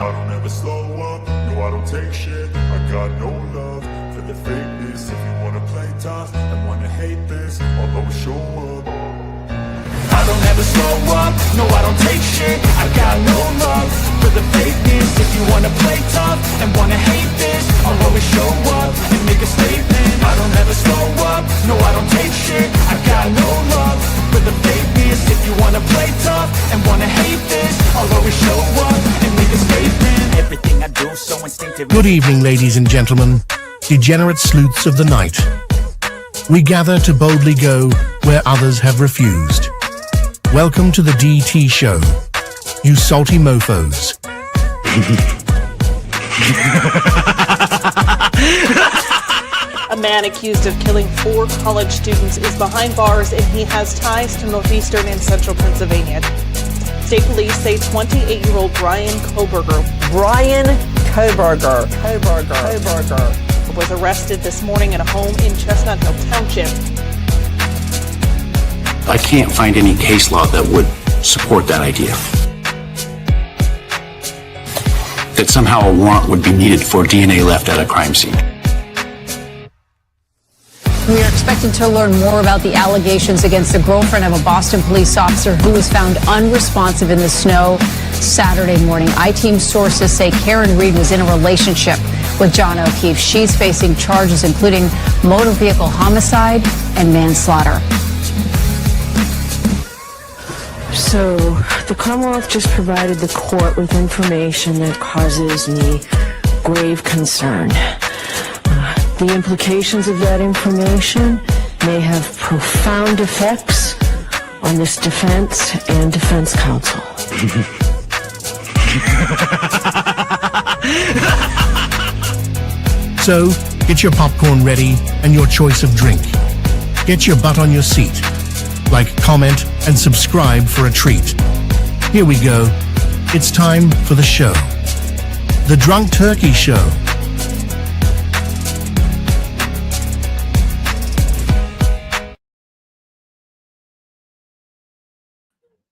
I don't ever slow up, no I don't take shit. I got no love for the fakeness. If you wanna play tough and wanna hate this, I'll always show up. I don't ever slow up, no I don't take shit. I got no love for the fakeness. If you wanna play tough and wanna hate this, I'll always show up and make a statement. I don't ever slow up, no I don't take shit. I got no love for the fakeness. If you wanna play tough and wanna hate this, I'll always show up and make a statement. Everything I do so instinctive. Good evening, ladies and gentlemen, degenerate sleuths of the night. We gather to boldly go where others have refused. Welcome to the DT show, you salty mofos. A man accused of killing 4 college students is behind bars, and he has ties to northeastern and central Pennsylvania. State police say 28-year-old Bryan Kohberger was arrested this morning at a home in Chestnut Hill Township. I can't find any case law that would support that idea. That somehow a warrant would be needed for DNA left at a crime scene. We are expecting to learn more about the allegations against the girlfriend of a Boston police officer who was found unresponsive in the snow Saturday morning. I-Team sources say Karen Reed was in a relationship with John O'Keefe. She's facing charges including motor vehicle homicide and manslaughter. So, the Commonwealth just provided the court with information that causes me grave concern. The implications of that information may have profound effects on this defense and defense counsel. So, get your popcorn ready and your choice of drink. Get your butt on your seat. Like, comment, and subscribe for a treat. Here we go. It's time for the show. The Drunk Turkey Show.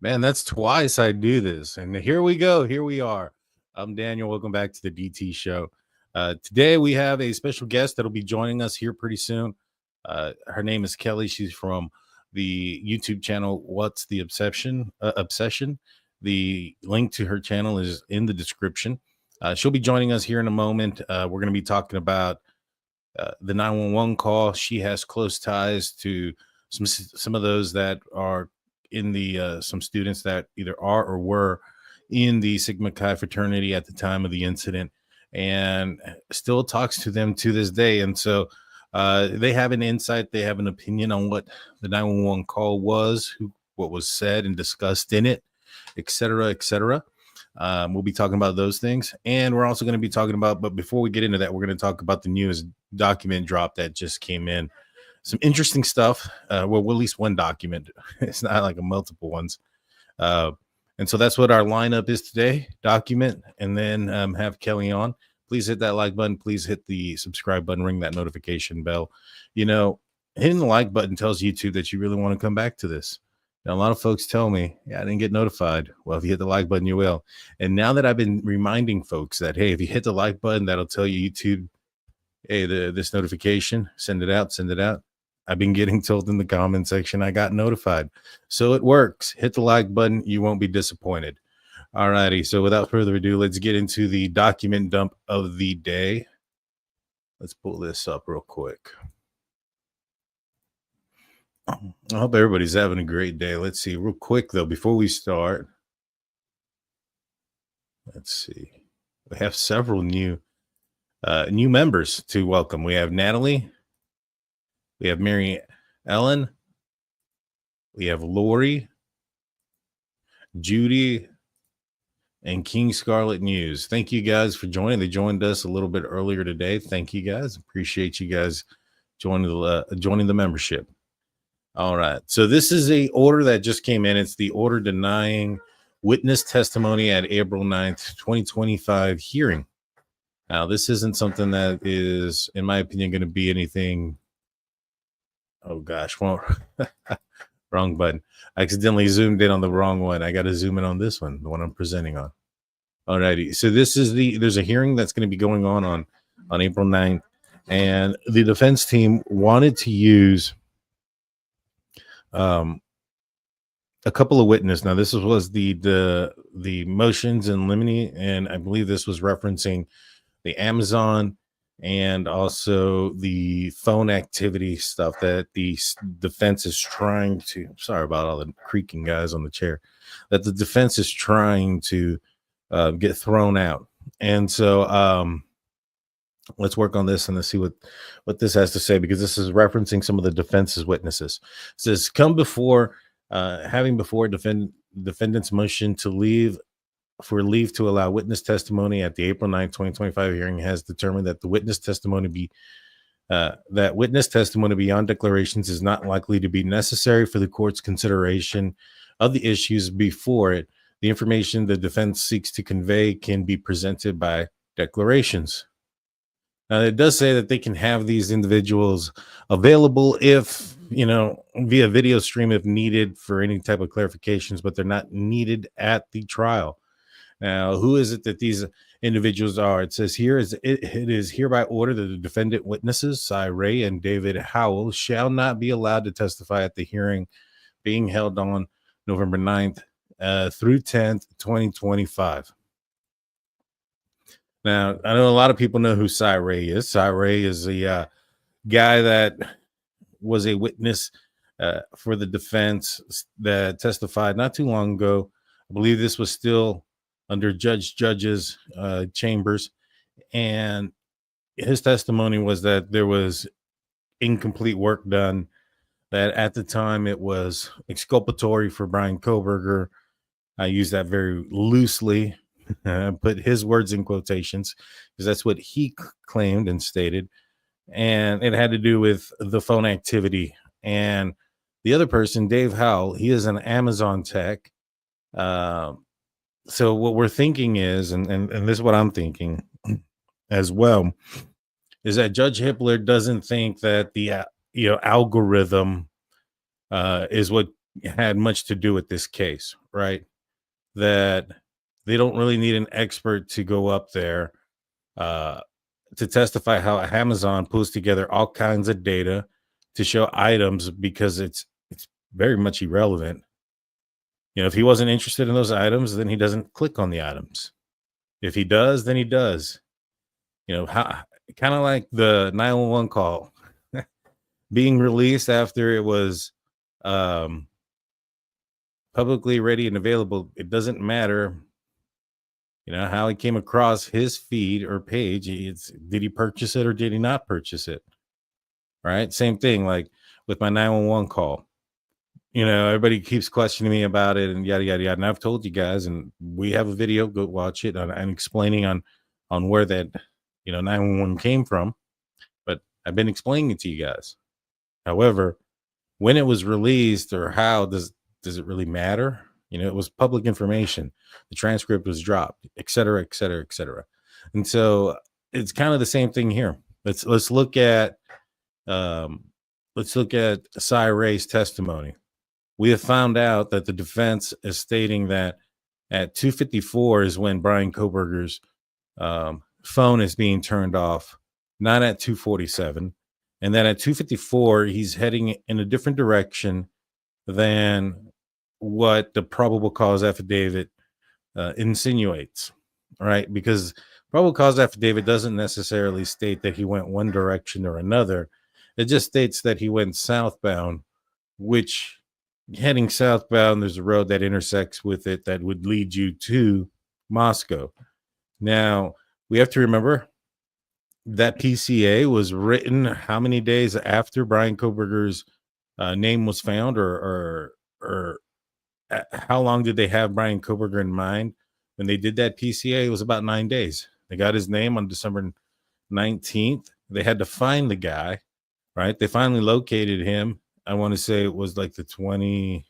Man, that's twice I do this. And here we go. Here we are. I'm Daniel. Welcome back to the DT Show. Today we have a special guest that'll be joining us here pretty soon. Her name is Kelly. She's from the YouTube channel What's the Obsession? The link to her channel is in the description. She'll be joining us here in a moment. We're going to be talking about the 911 call. She has close ties to some of those that are in the some students that either are or were in the Sigma Chi fraternity at the time of the incident, and still talks to them to this day. And so they have an insight, they have an opinion on what the 911 call was, what was said and discussed in it, etc., etc. We'll be talking about those things, and we're also going to be talking about, but before we get into that, we're going to talk about the newest document drop that just came in. Some interesting stuff. Well, at least one document. It's not like a multiple ones. And so that's what our lineup is today. Document, and then have Kelly on. Please hit that like button. Please hit the subscribe button. Ring that notification bell. You know, hitting the like button tells YouTube that you really want to come back to this. Now, a lot of folks tell me, yeah, I didn't get notified. Well, if you hit the like button, you will. And now that I've been reminding folks that, hey, if you hit the like button, that'll tell you YouTube, hey, this notification, send it out, send it out. I've been getting told in the comment section I got notified. So it works. Hit the like button. You won't be disappointed. All righty. So without further ado, let's get into the document dump of the day. Let's pull this up real quick. I hope everybody's having a great day. Let's see. Real quick, though, before we start. Let's see. We have several new members to welcome. We have Natalie. We have Mary Ellen. We have Lori, Judy, and King Scarlet News. Thank you guys for joining. They joined us a little bit earlier today. Thank you guys. Appreciate you guys joining the membership. All right. So this is a order that just came in. It's the order denying witness testimony at April 9th, 2025 hearing. Now, this isn't something that is, in my opinion, going to be anything. Oh gosh, well, wrong button. I accidentally zoomed in on the wrong one. I got to zoom in on this one, the one I'm presenting on. Alrighty. So there's a hearing that's going to be going on April 9th, and the defense team wanted to use a couple of witnesses. Now, this was the motions in limine, and I believe this was referencing the Amazon and also the phone activity stuff that the defense is trying to. Sorry about all the creaking, guys, on the chair. That the defense is trying to get thrown out. And so let's work on this and let's see what this has to say, because this is referencing some of the defense's witnesses. It says, come before having before defendant's motion to leave to allow witness testimony at the April 9, 2025 hearing has determined that the witness testimony beyond declarations is not likely to be necessary for the court's consideration of the issues before it. The information the defense seeks to convey can be presented by declarations. Now, it does say that they can have these individuals available if, via video stream if needed for any type of clarifications, but they're not needed at the trial. Now, who is it that these individuals are? It says here, it is hereby ordered that the defendant witnesses, Cy Ray and David Howell, shall not be allowed to testify at the hearing being held on November 9th through 10th, 2025. Now, I know a lot of people know who Cy Ray is. Cy Ray is a guy that was a witness for the defense that testified not too long ago. I believe this was still under Judge's chambers. And his testimony was that there was incomplete work done, that at the time it was exculpatory for Bryan Kohberger. I use that very loosely. Put his words in quotations because that's what he claimed and stated, and it had to do with the phone activity. And the other person, Dave Howell, he is an Amazon tech. So what we're thinking is, and this is what I'm thinking as well, is that Judge Hippler doesn't think that the algorithm is what had much to do with this case, right? That they don't really need an expert to go up there to testify how Amazon pulls together all kinds of data to show items, because it's very much irrelevant. If he wasn't interested in those items, then he doesn't click on the items. If he does, then he does. How kind of like the 911 call being released after it was publicly ready and available. It doesn't matter how he came across his feed or page. Did he purchase it or did he not purchase it? Right? Same thing like with my 911 call. Everybody keeps questioning me about it and yada, yada, yada. And I've told you guys, and we have a video, go watch it, and explaining on where that, 911 came from. But I've been explaining it to you guys. However, when it was released or how, does it really matter? It was public information. The transcript was dropped, et cetera, et cetera, et cetera. And so it's kind of the same thing here. Let's look at Cy Ray's testimony. We have found out that the defense is stating that at 2:54 is when Bryan Kohberger's phone is being turned off, not at 2:47, and that at 2:54 he's heading in a different direction than what the probable cause affidavit insinuates, right? Because probable cause affidavit doesn't necessarily state that he went one direction or another. It just states that he went southbound, which heading southbound, there's a road that intersects with it that would lead you to Moscow. Now, we have to remember that PCA was written how many days after Bryan Kohberger's name was found, or how long did they have Bryan Kohberger in mind when they did that PCA? It was about 9 days. They got his name on December 19th. They had to find the guy, right? They finally located him. I want to say it was like the 20,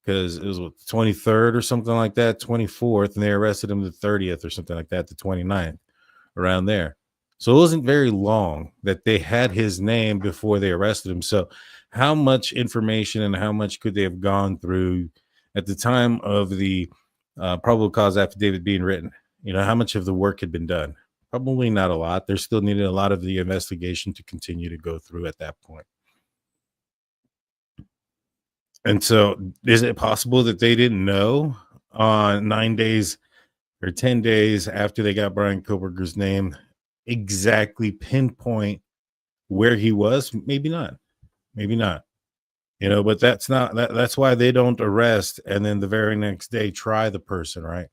because it was the 23rd or something like that, 24th, and they arrested him the 30th or something like that, the 29th, around there. So it wasn't very long that they had his name before they arrested him. So how much information and how much could they have gone through at the time of the probable cause affidavit being written. How much of the work had been done? Probably not a lot. There still needed a lot of the investigation to continue to go through at that point. And so is it possible that they didn't know on 9 days or 10 days after they got Bryan Kohberger's name exactly pinpoint where he was? Maybe not. Maybe not. But that's why they don't arrest and then the very next day try the person, right?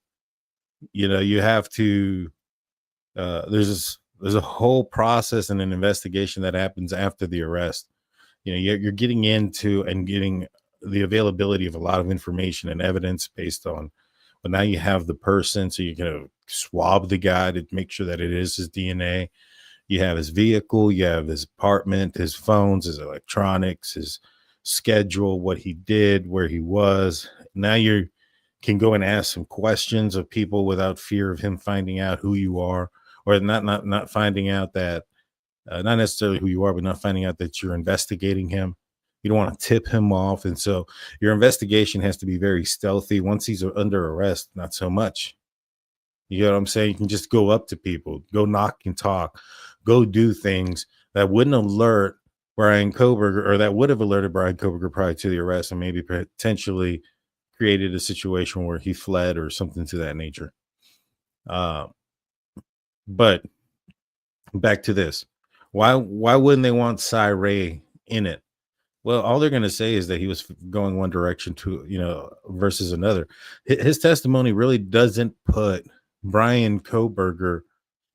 You have to there's a whole process and an investigation that happens after the arrest. You're getting into and getting the availability of a lot of information and evidence based on, but now you have the person, so you can swab the guy to make sure that it is his DNA. You have his vehicle, you have his apartment, his phones, his electronics, his schedule, what he did, where he was. Now you can go and ask some questions of people without fear of him finding out who you are, or not finding out that not necessarily who you are, but not finding out that you're investigating him. You don't want to tip him off. And so your investigation has to be very stealthy. Once he's under arrest, not so much. You know what I'm saying? You can just go up to people, go knock and talk, go do things that wouldn't alert Bryan Kohberger, or that would have alerted Bryan Kohberger prior to the arrest, and maybe potentially created a situation where he fled or something to that nature. But back to this. Why wouldn't they want Cy Ray in it? Well, all they're going to say is that he was going one direction to, versus another. His testimony really doesn't put Bryan Kohberger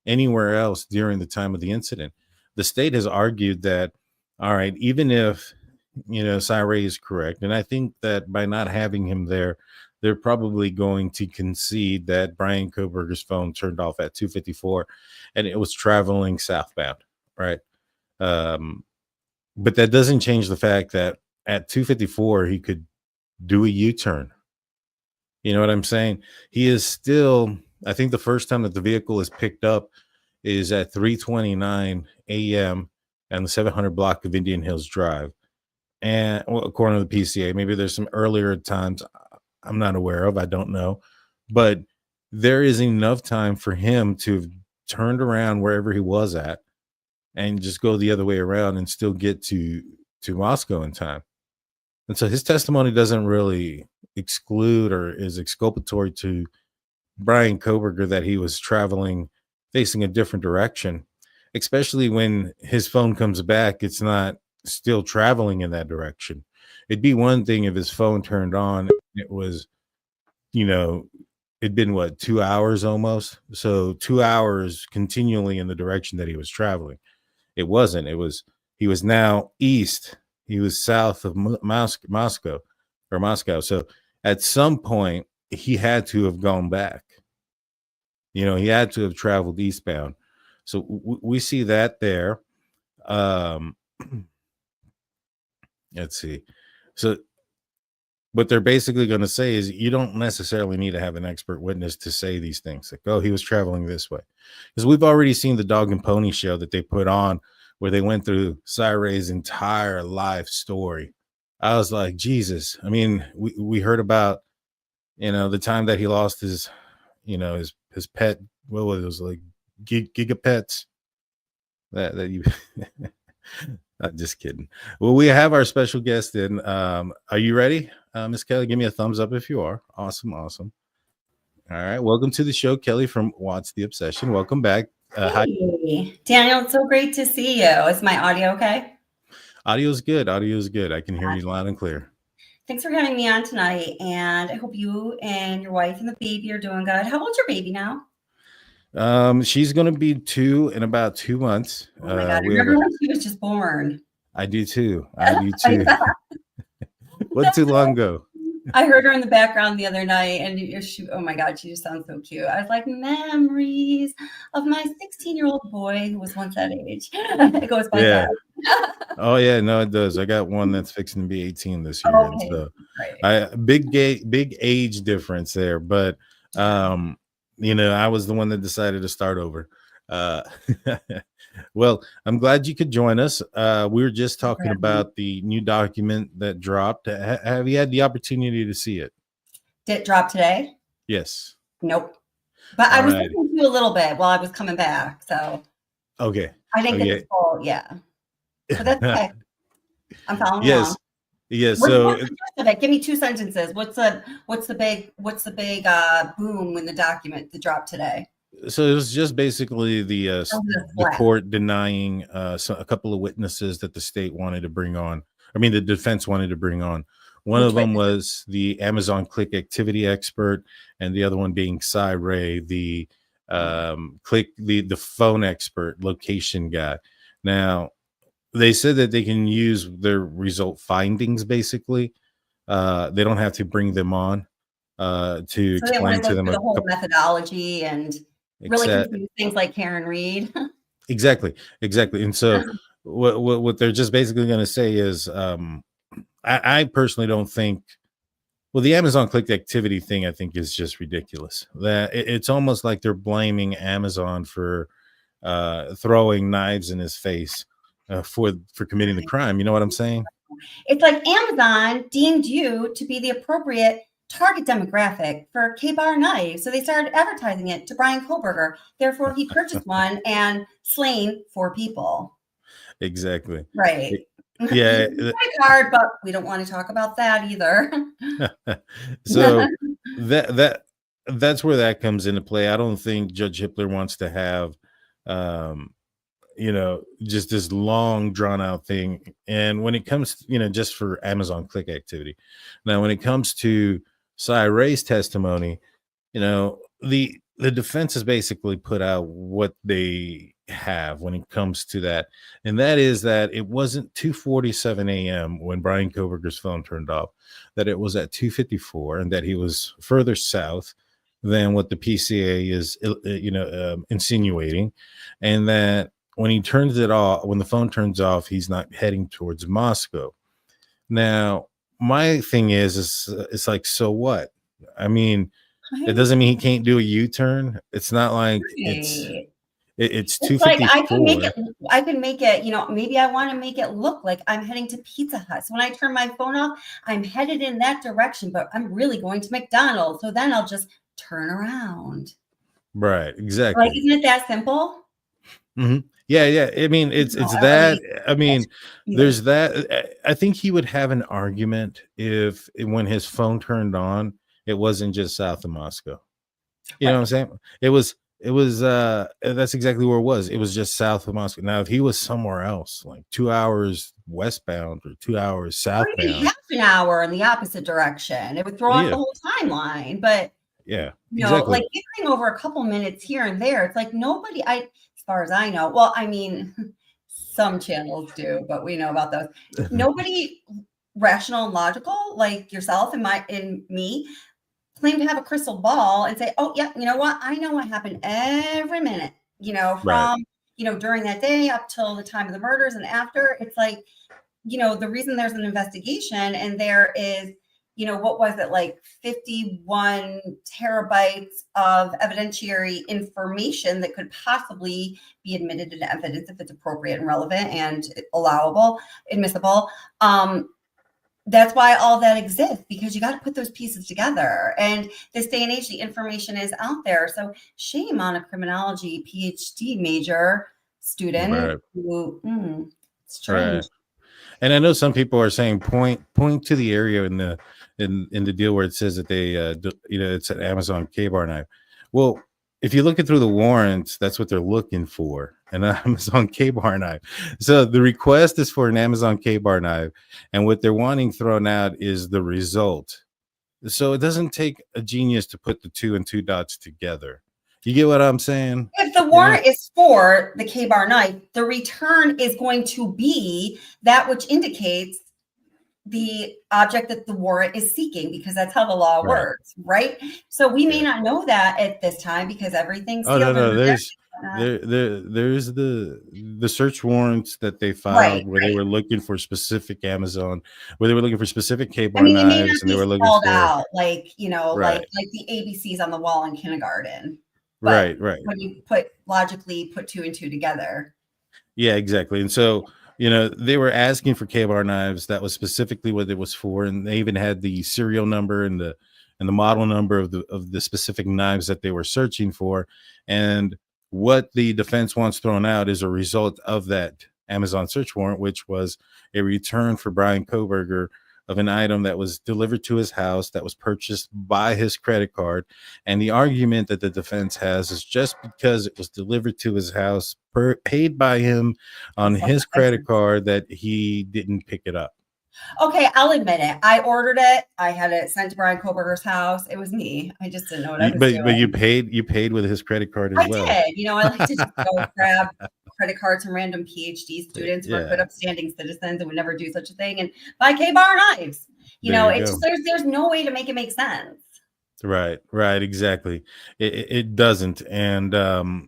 anywhere else during the time of the incident. The state has argued that, all right, even if, Cy Ray is correct, and I think that by not having him there, they're probably going to concede that Bryan Kohberger's phone turned off at 2:54 and it was traveling southbound, right? But that doesn't change the fact that at 2:54 he could do a U-turn. You know what I'm saying? He is still, I think the first time that the vehicle is picked up is at 3:29 a.m. and the 700 block of Indian Hills Drive. And according to the PCA, maybe there's some earlier times I'm not aware of, I don't know, but there is enough time for him to have turned around wherever he was at and just go the other way around and still get to Moscow in time. And so his testimony doesn't really exclude or is exculpatory to Bryan Kohberger that he was traveling, facing a different direction, especially when his phone comes back, it's not still traveling in that direction. It'd be one thing if his phone turned on, it was, it'd been 2 hours almost. So 2 hours continually in the direction that he was traveling. It wasn't. He was now east. He was south of Moscow. So at some point he had to have gone back. He had to have traveled eastbound. So we see that there. Let's see. So what they're basically going to say is you don't necessarily need to have an expert witness to say these things. Like, oh, he was traveling this way. Because we've already seen the Dog and Pony show that they put on where they went through Cy Ray's entire life story. I was like, Jesus. I mean, we heard about, the time that he lost his, his pet. What was it? It was like gigapets that you just kidding. Well, we have our special guest in. Are you ready, Miss Kelly? Give me a thumbs up if you are. Awesome. All right, welcome to the show, Kelly from What's the Obsession. Welcome back. Hi, Daniel. It's so great to see you. Is my audio okay? Audio's good. I can hear you loud and clear. Thanks for having me on tonight, and I hope you and your wife and the baby are doing good. How old's your baby now? She's gonna be 2 in about 2 months. Oh my God! I remember when she was just born. I do too. Wasn't too long ago. I heard her in the background the other night, and oh my God, she just sounds so cute. I was like, memories of my 16-year-old boy who was once that age. It goes by fast. Oh yeah, no, it does. I got one that's fixing to be 18 this year. Okay. And so big age difference there, but I was the one that decided to start over. Well, I'm glad you could join us. We were just talking about the new document that dropped. Have you had the opportunity to see it? Did it drop today? Yes. Nope. But I All was right. listening to you a little bit while I was coming back, so Okay. I didn't get Okay. the full, yeah. But that's okay. I'm following along. Yes. Yes. What's So the gist of it? Give me 2 sentences. What's the big boom in the document that dropped today? so it was just basically the flat. court denying a couple of witnesses that the state wanted to bring on. I mean, the defense wanted to bring on. One Which of them witnesses? was the Amazon click activity expert, and the other one being Cy Ray, the the phone expert, location guy. Now, they said that they can use their result findings. Basically, they don't have to bring them on to So they want explain to go to them through a the whole couple. methodology and really confuse things like Karen Reed. Exactly. And so what they're just basically going to say is, I personally don't think. Well, the Amazon click activity thing, I think, is just ridiculous. That it's almost like they're blaming Amazon for throwing knives in his face for committing the crime. You know what I'm saying? It's like Amazon deemed you to be the appropriate target demographic for K-bar knives. So they started advertising it to Bryan Kohberger. Therefore, he purchased one and slain 4 people. Exactly. Right. Yeah. Credit card, but we don't want to talk about that either. So that's where that comes into play. I don't think Judge Hippler wants to have just this long drawn out thing. And when it comes, just for Amazon click activity. Now, when it comes to Cy Ray's testimony, the defense has basically put out what they have when it comes to that. And that is that it wasn't 2:47 a.m. when Bryan Kohberger's phone turned off, that it was at 2:54, and that he was further south than what the PCA is, insinuating. And that when he turns it off, when the phone turns off, he's not heading towards Moscow. Now, my thing is it's like, so what? I mean, it doesn't mean he can't do a U-turn. It's not like it's It's 2:54. like I can make it, maybe I want to make it look like I'm heading to Pizza Hut. So when I turn my phone off, I'm headed in that direction, but I'm really going to McDonald's. So then I'll just turn around. Right, exactly. Like, isn't it that simple? Mm-hmm. Yeah. I mean, it's that. I mean, there's that. I think he would have an argument if when his phone turned on, it wasn't just south of Moscow. You know what I'm saying? It was that's exactly where it was. It was just south of Moscow. Now, if he was somewhere else, like 2 hours westbound or 2 hours southbound, half an hour in the opposite direction, it would throw off the whole timeline. But like getting over a couple minutes here and there, it's like nobody, as far as I know, well, I mean, some channels do, but we know about those. Nobody rational and logical like yourself and me claim to have a crystal ball and say, oh yeah, you know what, I know what happened every minute, from during that day up till the time of the murders and after. It's like, the reason there's an investigation and there is, what was it, like 51 terabytes of evidentiary information that could possibly be admitted into evidence if it's appropriate and relevant and allowable, admissible. That's why all that exists, because you got to put those pieces together. And this day and age, the information is out there. So shame on a criminology PhD major student who, strange. Right. And I know some people are saying point to the area in the deal where it says that they it's an Amazon K-bar knife. Well, if you look it through the warrants, that's what they're looking for, an Amazon K-bar knife. So the request is for an Amazon K-bar knife, and what they're wanting thrown out is the result. So it doesn't take a genius to put the 2 and 2 dots together. You get what I'm saying? If the warrant is for the K-bar knife, the return is going to be that which indicates the object that the warrant is seeking, because that's how the law works, right? So we may not know that at this time because everything's sealed. No. There's the search warrants that they filed where they were looking for specific Amazon, where they were looking for specific K-bar knives, and they were looking for out like like the ABCs on the wall in kindergarten. But right. When you logically put 2 and 2 together. Yeah, exactly. And so, they were asking for K-bar knives. That was specifically what it was for. And they even had the serial number and the and the model number of the specific knives that they were searching for. And what the defense wants thrown out is a result of that Amazon search warrant, which was a return for Bryan Kohberger of an item that was delivered to his house, that was purchased by his credit card. And the argument that the defense has is just because it was delivered to his house, paid by him on his credit card, that he didn't pick it up. Okay, I'll admit it. I ordered it. I had it sent to Bryan Kohberger's house. It was me. I just didn't know what I was doing. But you paid with his credit card as well. I did. I like to just go grab credit cards from random PhD students who are good upstanding citizens and would never do such a thing, and buy K-Bar knives. It's just, there's no way to make it make sense. Right, exactly. It doesn't. And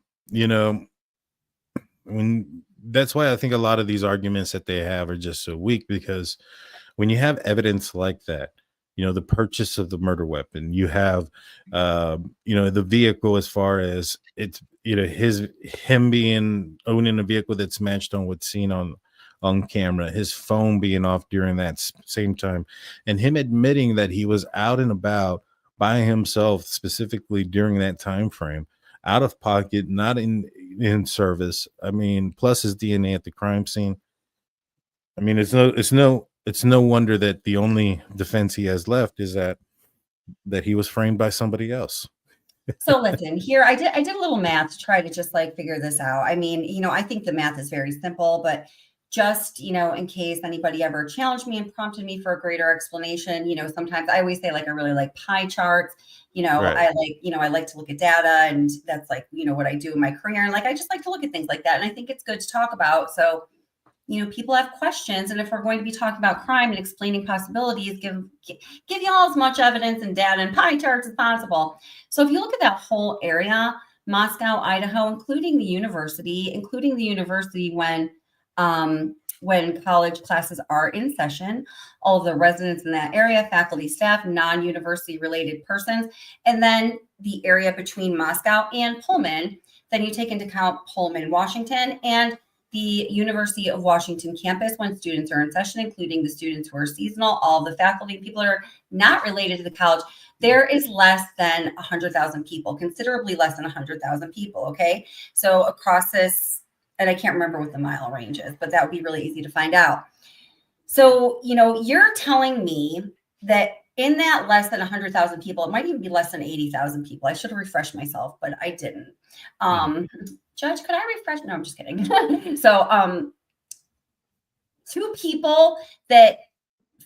when that's why I think a lot of these arguments that they have are just so weak, because when you have evidence like that, the purchase of the murder weapon, you have the vehicle, as far as it's him being owning a vehicle that's matched on what's seen on camera, his phone being off during that same time, and him admitting that he was out and about by himself, specifically during that time frame, out of pocket, not in service. I mean, plus his DNA at the crime scene. I mean, it's no wonder that the only defense he has left is that he was framed by somebody else. So listen, here I did a little math to try to just figure this out. I mean, I think the math is very simple, but just, in case anybody ever challenged me and prompted me for a greater explanation, sometimes I always say, I really like pie charts. Right. I like to look at data, and that's what I do in my career. And I just like to look at things like that. And I think it's good to talk about. So, people have questions. And if we're going to be talking about crime and explaining possibilities, give y'all as much evidence and data and pie charts as possible. So if you look at that whole area, Moscow, Idaho, including the university when college classes are in session, all of the residents in that area, faculty, staff, non-university related persons, and then the area between Moscow and Pullman. Then you take into account Pullman, Washington, and the University of Washington campus when students are in session, including the students who are seasonal, all the faculty and people are not related to the college. There is less than 100,000 people, considerably less than 100,000 people, okay? So across this, and I can't remember what the mile range is, but that would be really easy to find out. So, you're telling me that in that less than 100,000 people, it might even be less than 80,000 people. I should have refreshed myself, but I didn't. Judge, could I refresh? No, I'm just kidding. So, two people that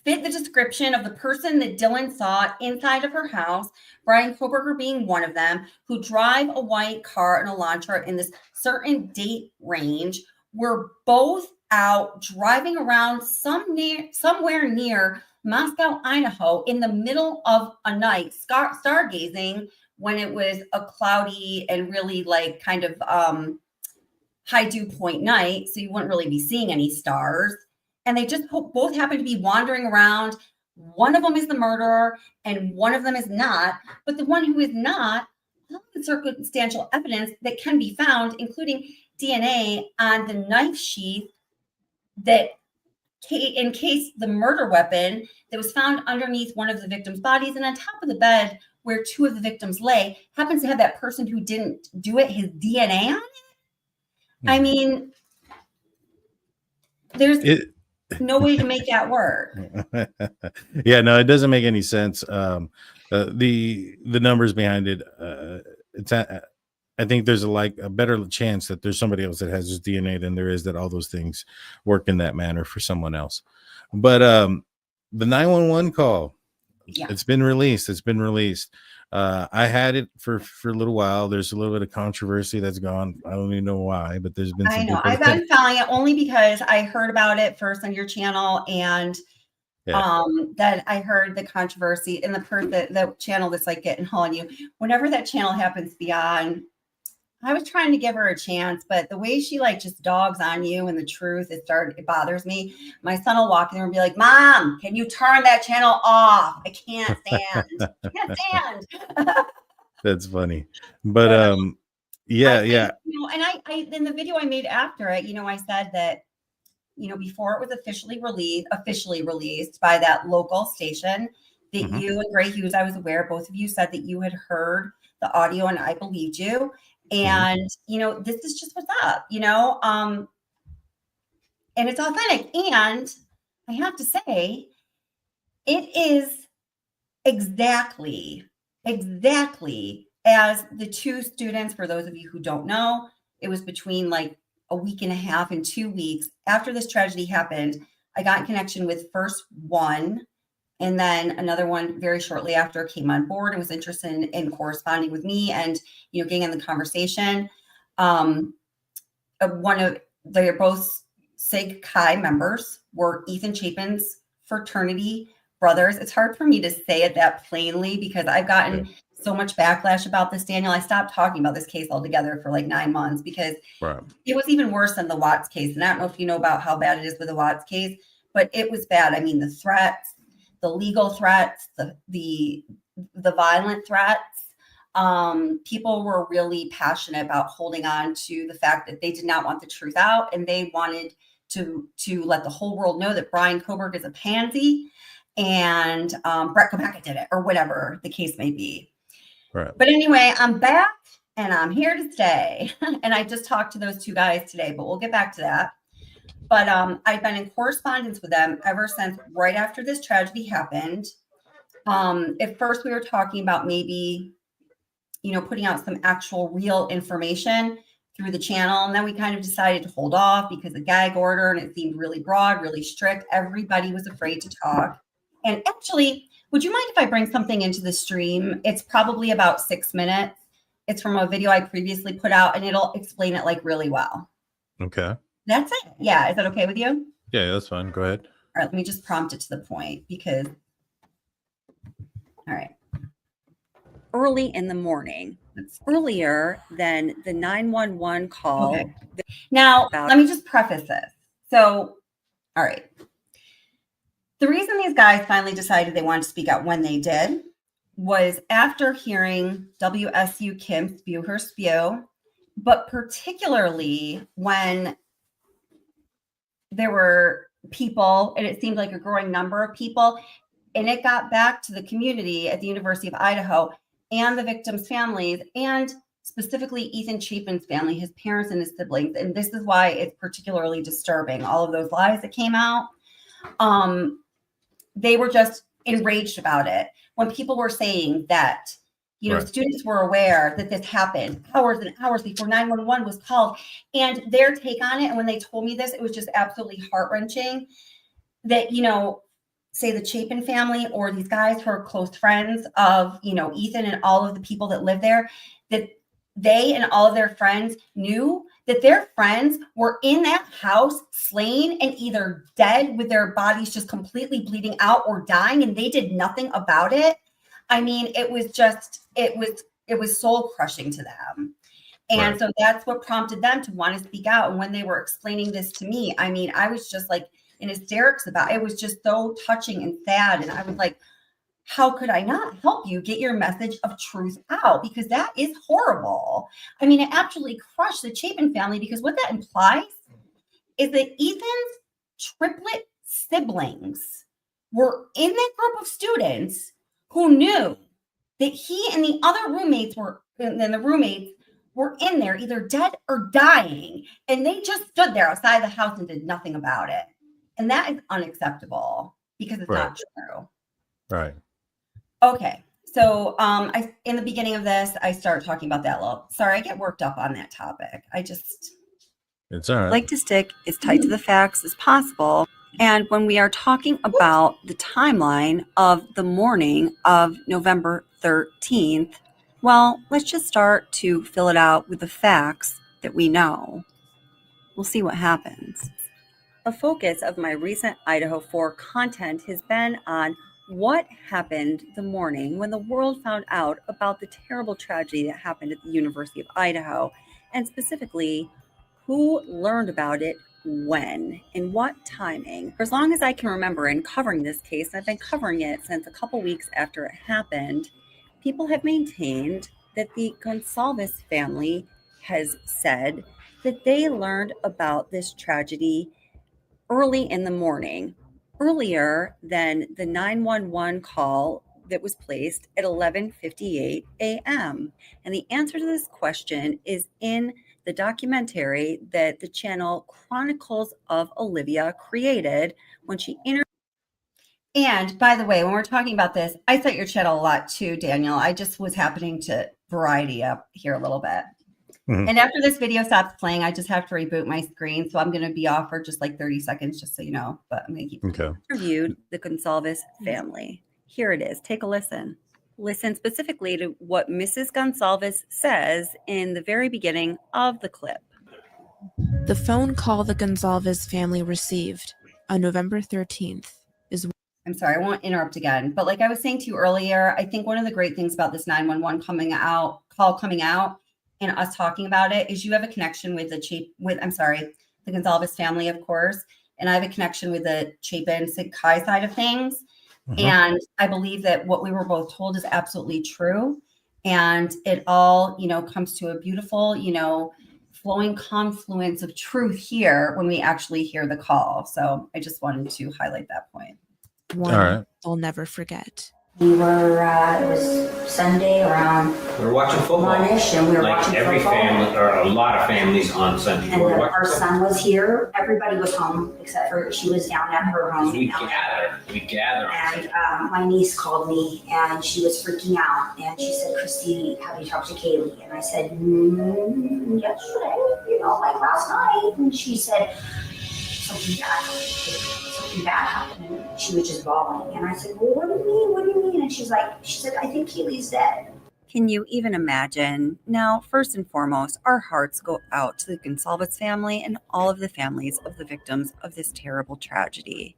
fit the description of the person that Dylan saw inside of her house, Bryan Kohberger being one of them, who drive a white car and a Elantra in this certain date range, were both out driving around somewhere near Moscow, Idaho, in the middle of a night, stargazing, when it was a cloudy and really high dew point night. So you wouldn't really be seeing any stars. And they just both happen to be wandering around. One of them is the murderer and one of them is not. But the one who is not, the circumstantial evidence that can be found, including DNA on the knife sheath that encased the murder weapon that was found underneath one of the victim's bodies and on top of the bed where two of the victims lay, happens to have that person who didn't do it, his DNA on it. I mean, there's no way to make that work. Yeah, no, it doesn't make any sense. The numbers behind it, I think there's a better chance that there's somebody else that has his DNA than there is that all those things work in that manner for someone else. But the 911 call, it's been released. I had it for a little while. There's a little bit of controversy that's gone. I don't even know why, but there's been some. I know. I've been following it only because I heard about it first on your channel, and that I heard the controversy and the channel that's getting on you. Whenever that channel happens to be on, I was trying to give her a chance, but the way she just dogs on you and the truth, it bothers me. My son will walk in there and be like, "Mom, can you turn that channel off? I can't stand. I can't stand." That's funny. But yeah. And I in the video I made after it, I said that, before it was officially released by that local station, that you and Gray Hughes, I was aware, both of you said that you had heard the audio and I believed you. And, you know, this is just what's up, you know, and it's authentic. And I have to say, it is exactly as the two students, for those of you who don't know, it was between like a week and a half and 2 weeks after this tragedy happened. I got in connection with first one, and then another one very shortly after came on board and was interested in corresponding with me and, you know, getting in the conversation. They're both Sig Chi members, were Ethan Chapin's fraternity brothers. It's hard for me to say it that plainly because I've gotten so much backlash about this, Daniel. I stopped talking about this case altogether for like 9 months because it was even worse than the Watts case. And I don't know if you know about how bad it is with the Watts case, but it was bad. I mean, the threats, the legal threats, the violent threats. People were really passionate about holding on to the fact that they did not want the truth out, and they wanted to let the whole world know that Bryan Kohberger is a pansy and Brett Kovacs did it, or whatever the case may be. But anyway, I'm back and I'm here to stay. And I just talked to those two guys today, but we'll get back to that. But I've been in correspondence with them ever since right after this tragedy happened. At first we were talking about maybe, you know, putting out some actual real information through the channel. And then we kind of decided to hold off because the gag order, and it seemed really broad, really strict. Everybody was afraid to talk. And actually, would you mind if I bring something into the stream? It's probably about 6 minutes. It's from a video I previously put out, and it'll explain it like really well. Okay. That's it. Yeah. Is that okay with you? Yeah, that's fine. Go ahead. All right. Let me just prompt it to the point because, all right. Early in the morning, earlier than the 911 call. Okay. Now, let me just preface this. So, all right. The reason these guys finally decided they wanted to speak out when they did was after hearing WSU Kim spew her spew, but particularly when there were people, and it seemed like a growing number of people, and it got back to the community at the University of Idaho and the victims' families, and specifically Ethan Chapin's family, his parents and his siblings. And this is why it's particularly disturbing, all of those lies that came out. They were just enraged about it. When people were saying that, you know, students were aware that this happened hours and hours before 911 was called, and their take on it. And when they told me this, it was just absolutely heart-wrenching that, you know, say the Chapin family or these guys who are close friends of, you know, Ethan and all of the people that live there, that they and all of their friends knew that their friends were in that house slain and either dead with their bodies just completely bleeding out or dying, and they did nothing about it. I mean, it was just, it was soul crushing to them. And so that's what prompted them to want to speak out. And when they were explaining this to me, I mean, I was just like in hysterics about it. It was just so touching and sad. And I was like, how could I not help you get your message of truth out? Because that is horrible. I mean, it absolutely crushed the Chapin family, because what that implies is that Ethan's triplet siblings were in that group of students who knew that he and the other roommates were in there either dead or dying. And they just stood there outside the house and did nothing about it. And that is unacceptable because it's not true. Right. Okay. So in the beginning of this, I start talking about that a little. Sorry, I get worked up on that topic. It's all right. Like to stick as tight to the facts as possible. And when we are talking about the timeline of the morning of November 13th, well, let's just start to fill it out with the facts that we know. We'll see what happens. A focus of my recent Idaho 4 content has been on what happened the morning when the world found out about the terrible tragedy that happened at the University of Idaho, and specifically who learned about it when, in what timing. For as long as I can remember in covering this case, I've been covering it since a couple weeks after it happened, people have maintained that the Goncalves family has said that they learned about this tragedy early in the morning, earlier than the 911 call that was placed at 11:58 a.m.? And the answer to this question is in the documentary that the channel Chronicles of Olivia created when she interviewed. And by the way, when we're talking about this, I cite your channel a lot too, Daniel. I just was happening to variety up here a little bit. Mm-hmm. And after this video stops playing, I just have to reboot my screen. So I'm going to be off for just like 30 seconds, just so you know. But I'm going to keep interviewed the Goncalves family. Here it is. Take a listen. Listen specifically to what Mrs. Goncalves says in the very beginning of the clip. The phone call the Goncalves family received on November 13th is... I'm sorry, I won't interrupt again. But like I was saying to you earlier, I think one of the great things about this 911 coming out and us talking about it is you have a connection with the Goncalves family, of course. And I have a connection with the Chapin Kai side of things. Mm-hmm. And I believe that what we were both told is absolutely true. And it all, comes to a beautiful, flowing confluence of truth here when we actually hear the call. So I just wanted to highlight that point. One I'll never forget. We were, it was Sunday around. We were watching football. One-ish, and we were like watching every football. Family, or a lot of families on Sunday. And our son was here. Everybody was home except for she was down at her home. We gather. And my niece called me and she was freaking out. And she said, "Christy, have you talked to Kaylee?" And I said, "Yesterday, like last night." And she said, something bad happened. And she was just bawling. And I said, "Well, what do you mean? What do you mean?" And she said, "I think Kaylee's dead." Can you even imagine? Now, first and foremost, our hearts go out to the Goncalves family and all of the families of the victims of this terrible tragedy.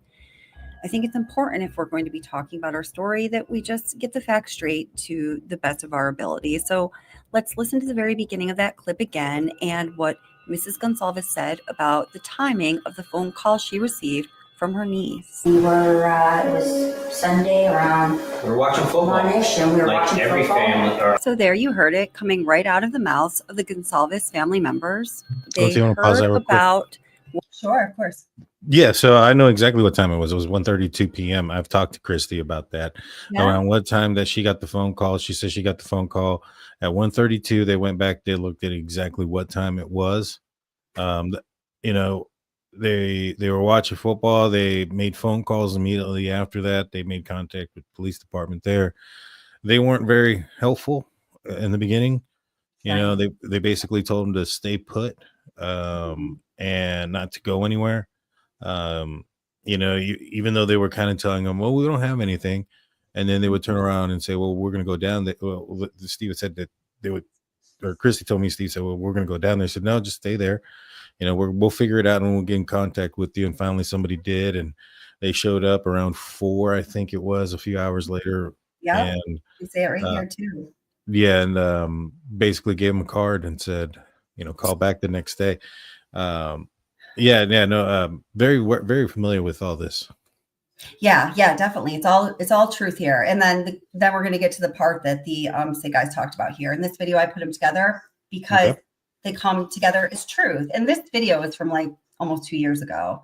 I think it's important, if we're going to be talking about our story, that we just get the facts straight to the best of our ability. So let's listen to the very beginning of that clip again and what Mrs. Goncalves said about the timing of the phone call she received from her niece. We were, it was Sunday around. We were watching football. One-ish, and we were like watching every football. Family. So there you heard it coming right out of the mouths of the Goncalves family members. They heard about... Sure, of course. Yeah, so I know exactly what time it was. It was 1:32 p.m. I've talked to Christy about that. Yeah. Around what time that she got the phone call. She said she got the phone call at 1:32. They went back, they looked at exactly what time it was. They were watching football. They made phone calls immediately after that. They made contact with the police department there. They weren't very helpful in the beginning. They basically told them to stay put and not to go anywhere. Even though they were kind of telling them, "Well, we don't have anything," and then they would turn around and say, "Well, we're going to go down." Steve said that they would, or Christy told me, Steve said, "Well, we're going to go down there." I said, "No, just stay there. We'll figure it out and we'll get in contact with you." And finally somebody did, and they showed up around 4, I think it was, a few hours later. Yeah, you say it right here too. Yeah, and basically gave them a card and said, call back the next day. Very, very familiar with all this. Yeah, definitely. It's all truth here. And then we're going to get to the part that the guys talked about here. In this video, I put them together because they come together as truth. And this video is from like almost 2 years ago.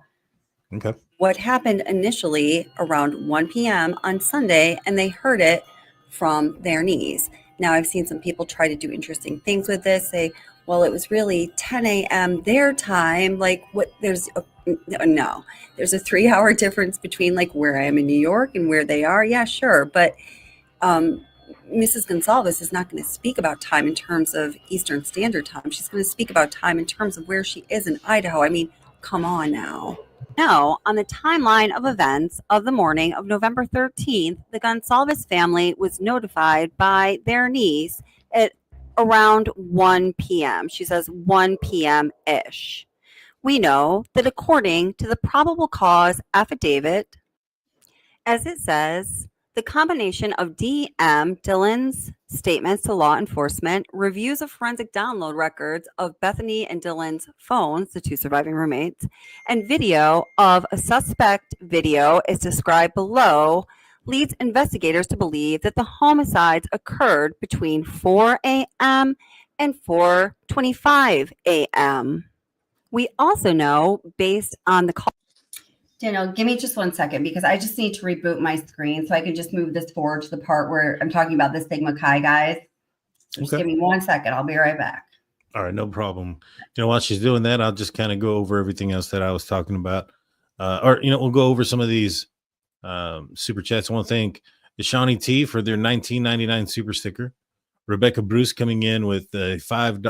Okay. What happened initially around 1 p.m. on Sunday, and they heard it from their niece. Now, I've seen some people try to do interesting things with this, say, well, it was really 10 a.m. their time. Like, what? There's a 3-hour difference between like where I am in New York and where they are. Yeah, sure. But Mrs. Goncalves is not going to speak about time in terms of Eastern Standard Time. She's going to speak about time in terms of where she is in Idaho. I mean, come on now. Now, on the timeline of events of the morning of November 13th, the Goncalves family was notified by their niece at around 1 p.m. She says 1 p.m.-ish. We know that according to the probable cause affidavit, as it says, the combination of D.M. Dillon's statements to law enforcement, reviews of forensic download records of Bethany and Dillon's phones, the 2 surviving roommates, and video of a suspect video as described below, leads investigators to believe that the homicides occurred between 4 a.m. and 4:25 a.m. We also know, based on the call. Daniel, give me just 1 second because I just need to reboot my screen so I can just move this forward to the part where I'm talking about the Sigma Chi guys. Just give me 1 second. I'll be right back. All right, no problem. While she's doing that, I'll just kind of go over everything else that I was talking about. We'll go over some of these super chats. I want to thank Shawnee T for their $19.99 super sticker. Rebecca Bruce coming in with the 5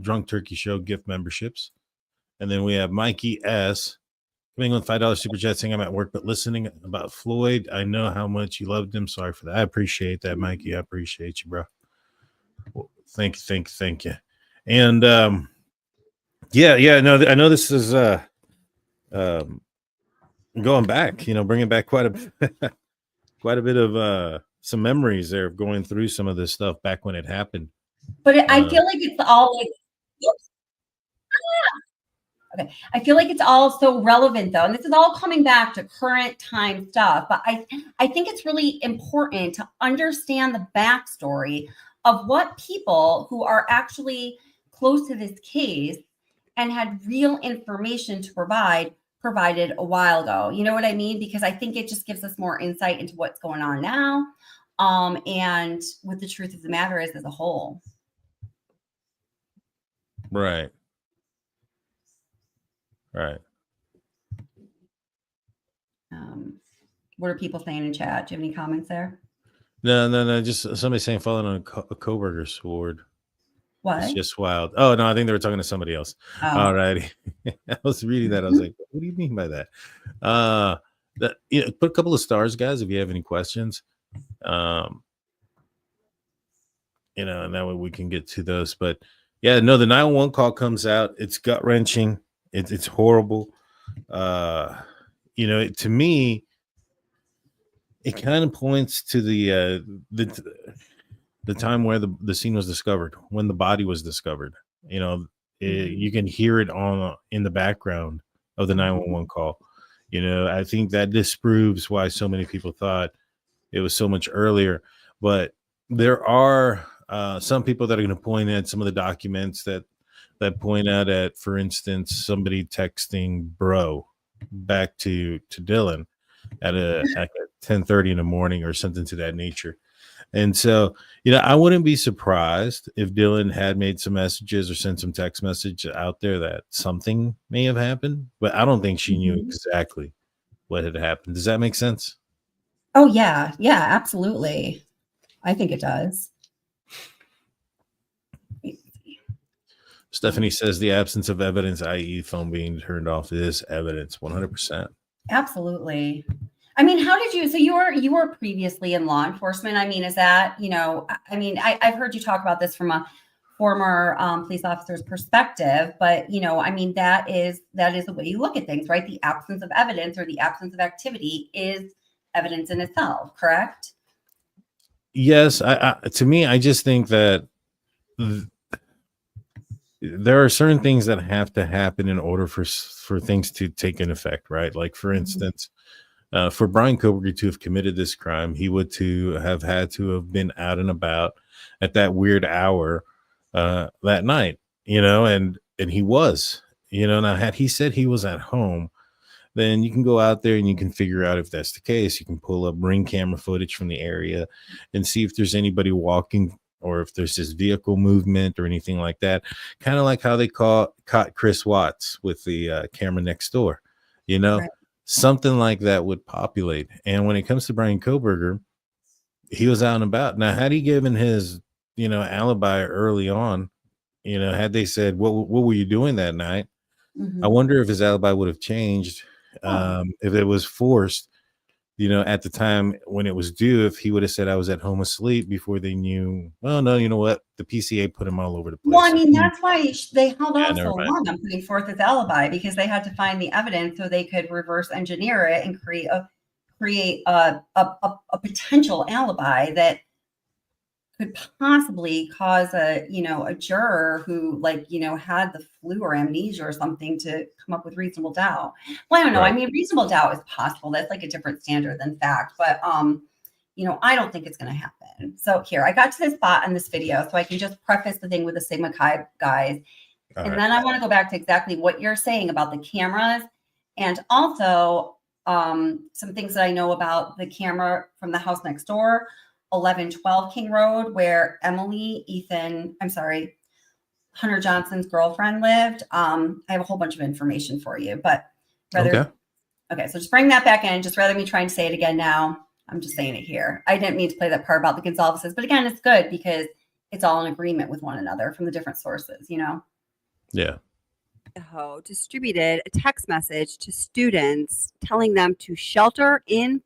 Drunk Turkey Show gift memberships. And then we have Mikey S coming with $5 super chat saying I'm at work, but listening about Floyd. I know how much you loved him. Sorry for that. I appreciate that, Mikey. I appreciate you, bro. Well, thank you. And I know this is going back, bringing back quite a bit of some memories there of going through some of this stuff back when it happened. But I feel like it's all like, okay. I feel like it's all so relevant though. And this is all coming back to current time stuff. But I think it's really important to understand the backstory of what people who are actually close to this case and had real information to provided a while ago. You know what I mean? Because I think it just gives us more insight into what's going on now. And what the truth of the matter is as a whole. Right. What are people saying in chat? Do you have any comments there? No. Just somebody saying falling on a Kohberger sword. What? It's just wild. Oh, no, I think they were talking to somebody else. Oh. All righty. I was reading that. I was like, what do you mean by that? Put a couple of stars, guys, if you have any questions. And that way we can get to those. But yeah, no, the 911 call comes out. It's gut wrenching. It's horrible. To me, it kind of points to the time where the scene was discovered, when the body was discovered. You can hear it in the background of the 911 call. I think that disproves why so many people thought it was so much earlier. But there are some people that are going to point at some of the documents that point out at, for instance, somebody texting bro back to Dylan at 10:30 in the morning or something to that nature. And so, I wouldn't be surprised if Dylan had made some messages or sent some text message out there that something may have happened, but I don't think she knew exactly what had happened. Does that make sense? Oh, yeah. Yeah, absolutely. I think it does. Stephanie says the absence of evidence, i.e. phone being turned off, is evidence. 100%. Absolutely. I mean, how did you, so you were previously in law enforcement. I mean, is that, I've heard you talk about this from a former police officer's perspective, but, that is the way you look at things, right? The absence of evidence or the absence of activity is evidence in itself, correct? Yes. To me, I just think that there are certain things that have to happen in order for things to take an effect, right? Like, for instance, for Bryan Kohberger to have committed this crime, he would to have had to have been out and about at that weird hour that night, and he was, now had he said he was at home, then you can go out there and you can figure out if that's the case. You can pull up ring camera footage from the area and see if there's anybody walking or if there's this vehicle movement or anything like that. Kind of like how they caught Chris Watts with the camera next door, right. Something like that would populate. And when it comes to Bryan Kohberger, he was out and about. Now, had he given his, alibi early on, had they said, what were you doing that night? Mm-hmm. I wonder if his alibi would have changed if it was forced, at the time when it was due, if he would have said I was at home asleep before they knew, well, no, you know what? The PCA put him all over the place. Well, I mean, that's why they held off so long on putting forth his alibi, because they had to find the evidence so they could reverse engineer it and create a potential alibi that could possibly cause a juror who had the flu or amnesia or something to come up with reasonable doubt. Well, I don't know. Right. I mean, reasonable doubt is possible. That's like a different standard than fact, but I don't think it's going to happen. So here, I got to this spot in this video, so I can just preface the thing with the Sigma Chi guys. And then I want to go back to exactly what you're saying about the cameras. And also, Some things that I know about the camera from the house next door, 1112 King Road, where Hunter Johnson's girlfriend lived. I have a whole bunch of information for you, but okay, so just bring that back in. Just rather me try and say it again now. I'm just saying it here. I didn't mean to play that part about the Goncalveses, but again, it's good because it's all in agreement with one another from the different sources, you know? Yeah. Idaho distributed a text message to students telling them to shelter in.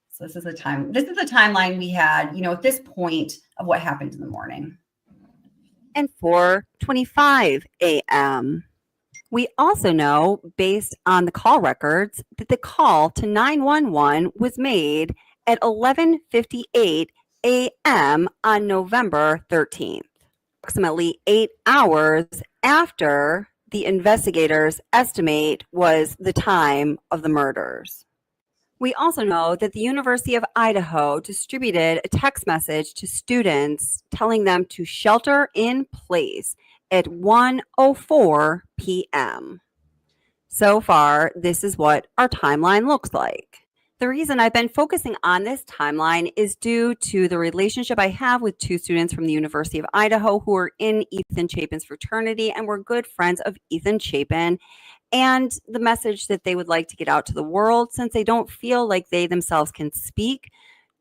So this is the timeline we had, you know, at this point of what happened in the morning. And 4:25 a.m. We also know, based on the call records, that the call to 911 was made at 11:58 a.m. on November 13th, approximately 8 hours after the investigators estimate was the time of the murders. We also know that the University of Idaho distributed a text message to students telling them to shelter in place at 1:04 p.m. So far, this is what our timeline looks like. The reason I've been focusing on this timeline is due to the relationship I have with two students from the University of Idaho who are in Ethan Chapin's fraternity and were good friends of Ethan Chapin, and the message that they would like to get out to the world since they don't feel like they themselves can speak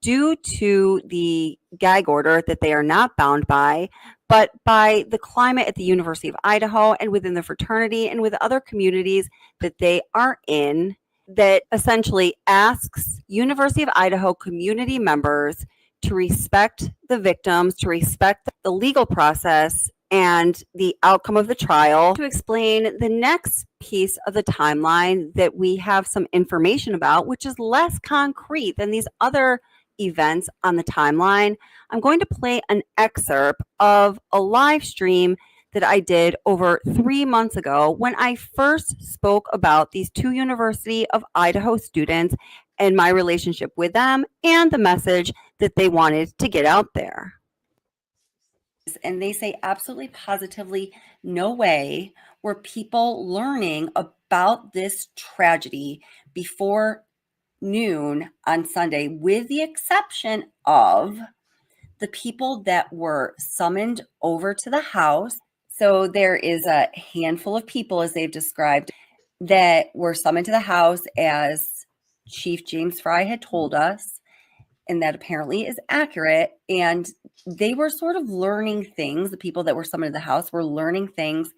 due to the gag order that they are not bound by, but by the climate at the University of Idaho and within the fraternity and with other communities that they are in, that essentially asks University of Idaho community members to respect the victims, to respect the legal process and the outcome of the trial. To explain the next piece of the timeline that we have some information about, which is less concrete than these other events on the timeline, I'm going to play an excerpt of a live stream that I did over 3 months ago when I first spoke about these two University of Idaho students and my relationship with them and the message that they wanted to get out there. And they say absolutely positively no way were people learning about this tragedy before noon on Sunday, with the exception of the people that were summoned over to the house. So there is a handful of people, as they've described, that were summoned to the house, as Chief James Fry had told us, and that apparently is accurate. And they were sort of learning things. The people that were summoned to the house were learning things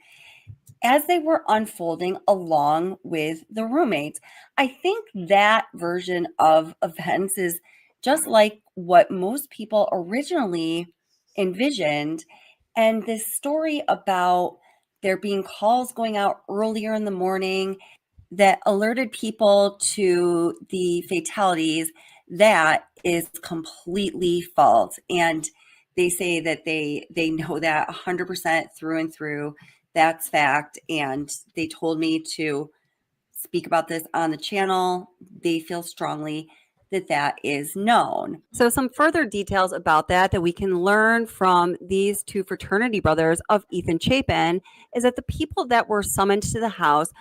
as they were unfolding along with the roommates. I think that version of events is just like what most people originally envisioned. And this story about there being calls going out earlier in the morning that alerted people to the fatalities, that is completely false. And they say that they know that 100% through and through. That's fact. And they told me to speak about this on the channel. They feel strongly that that is known. So some further details about that we can learn from these two fraternity brothers of Ethan Chapin is that the people that were summoned to the house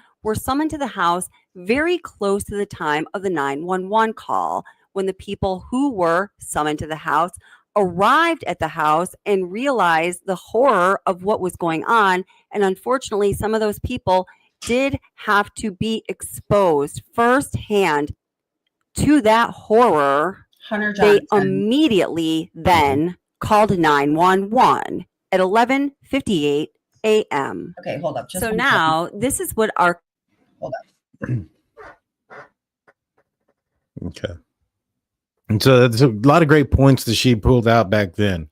very close to the time of the 911 call, when the people who were summoned to the house arrived at the house and realized the horror of what was going on. And unfortunately, some of those people did have to be exposed firsthand to that horror. They immediately then called 911 at 11:58 a.m. Okay, hold up. So now this is what our... Hold up. Okay. And so there's a lot of great points that she pulled out back then,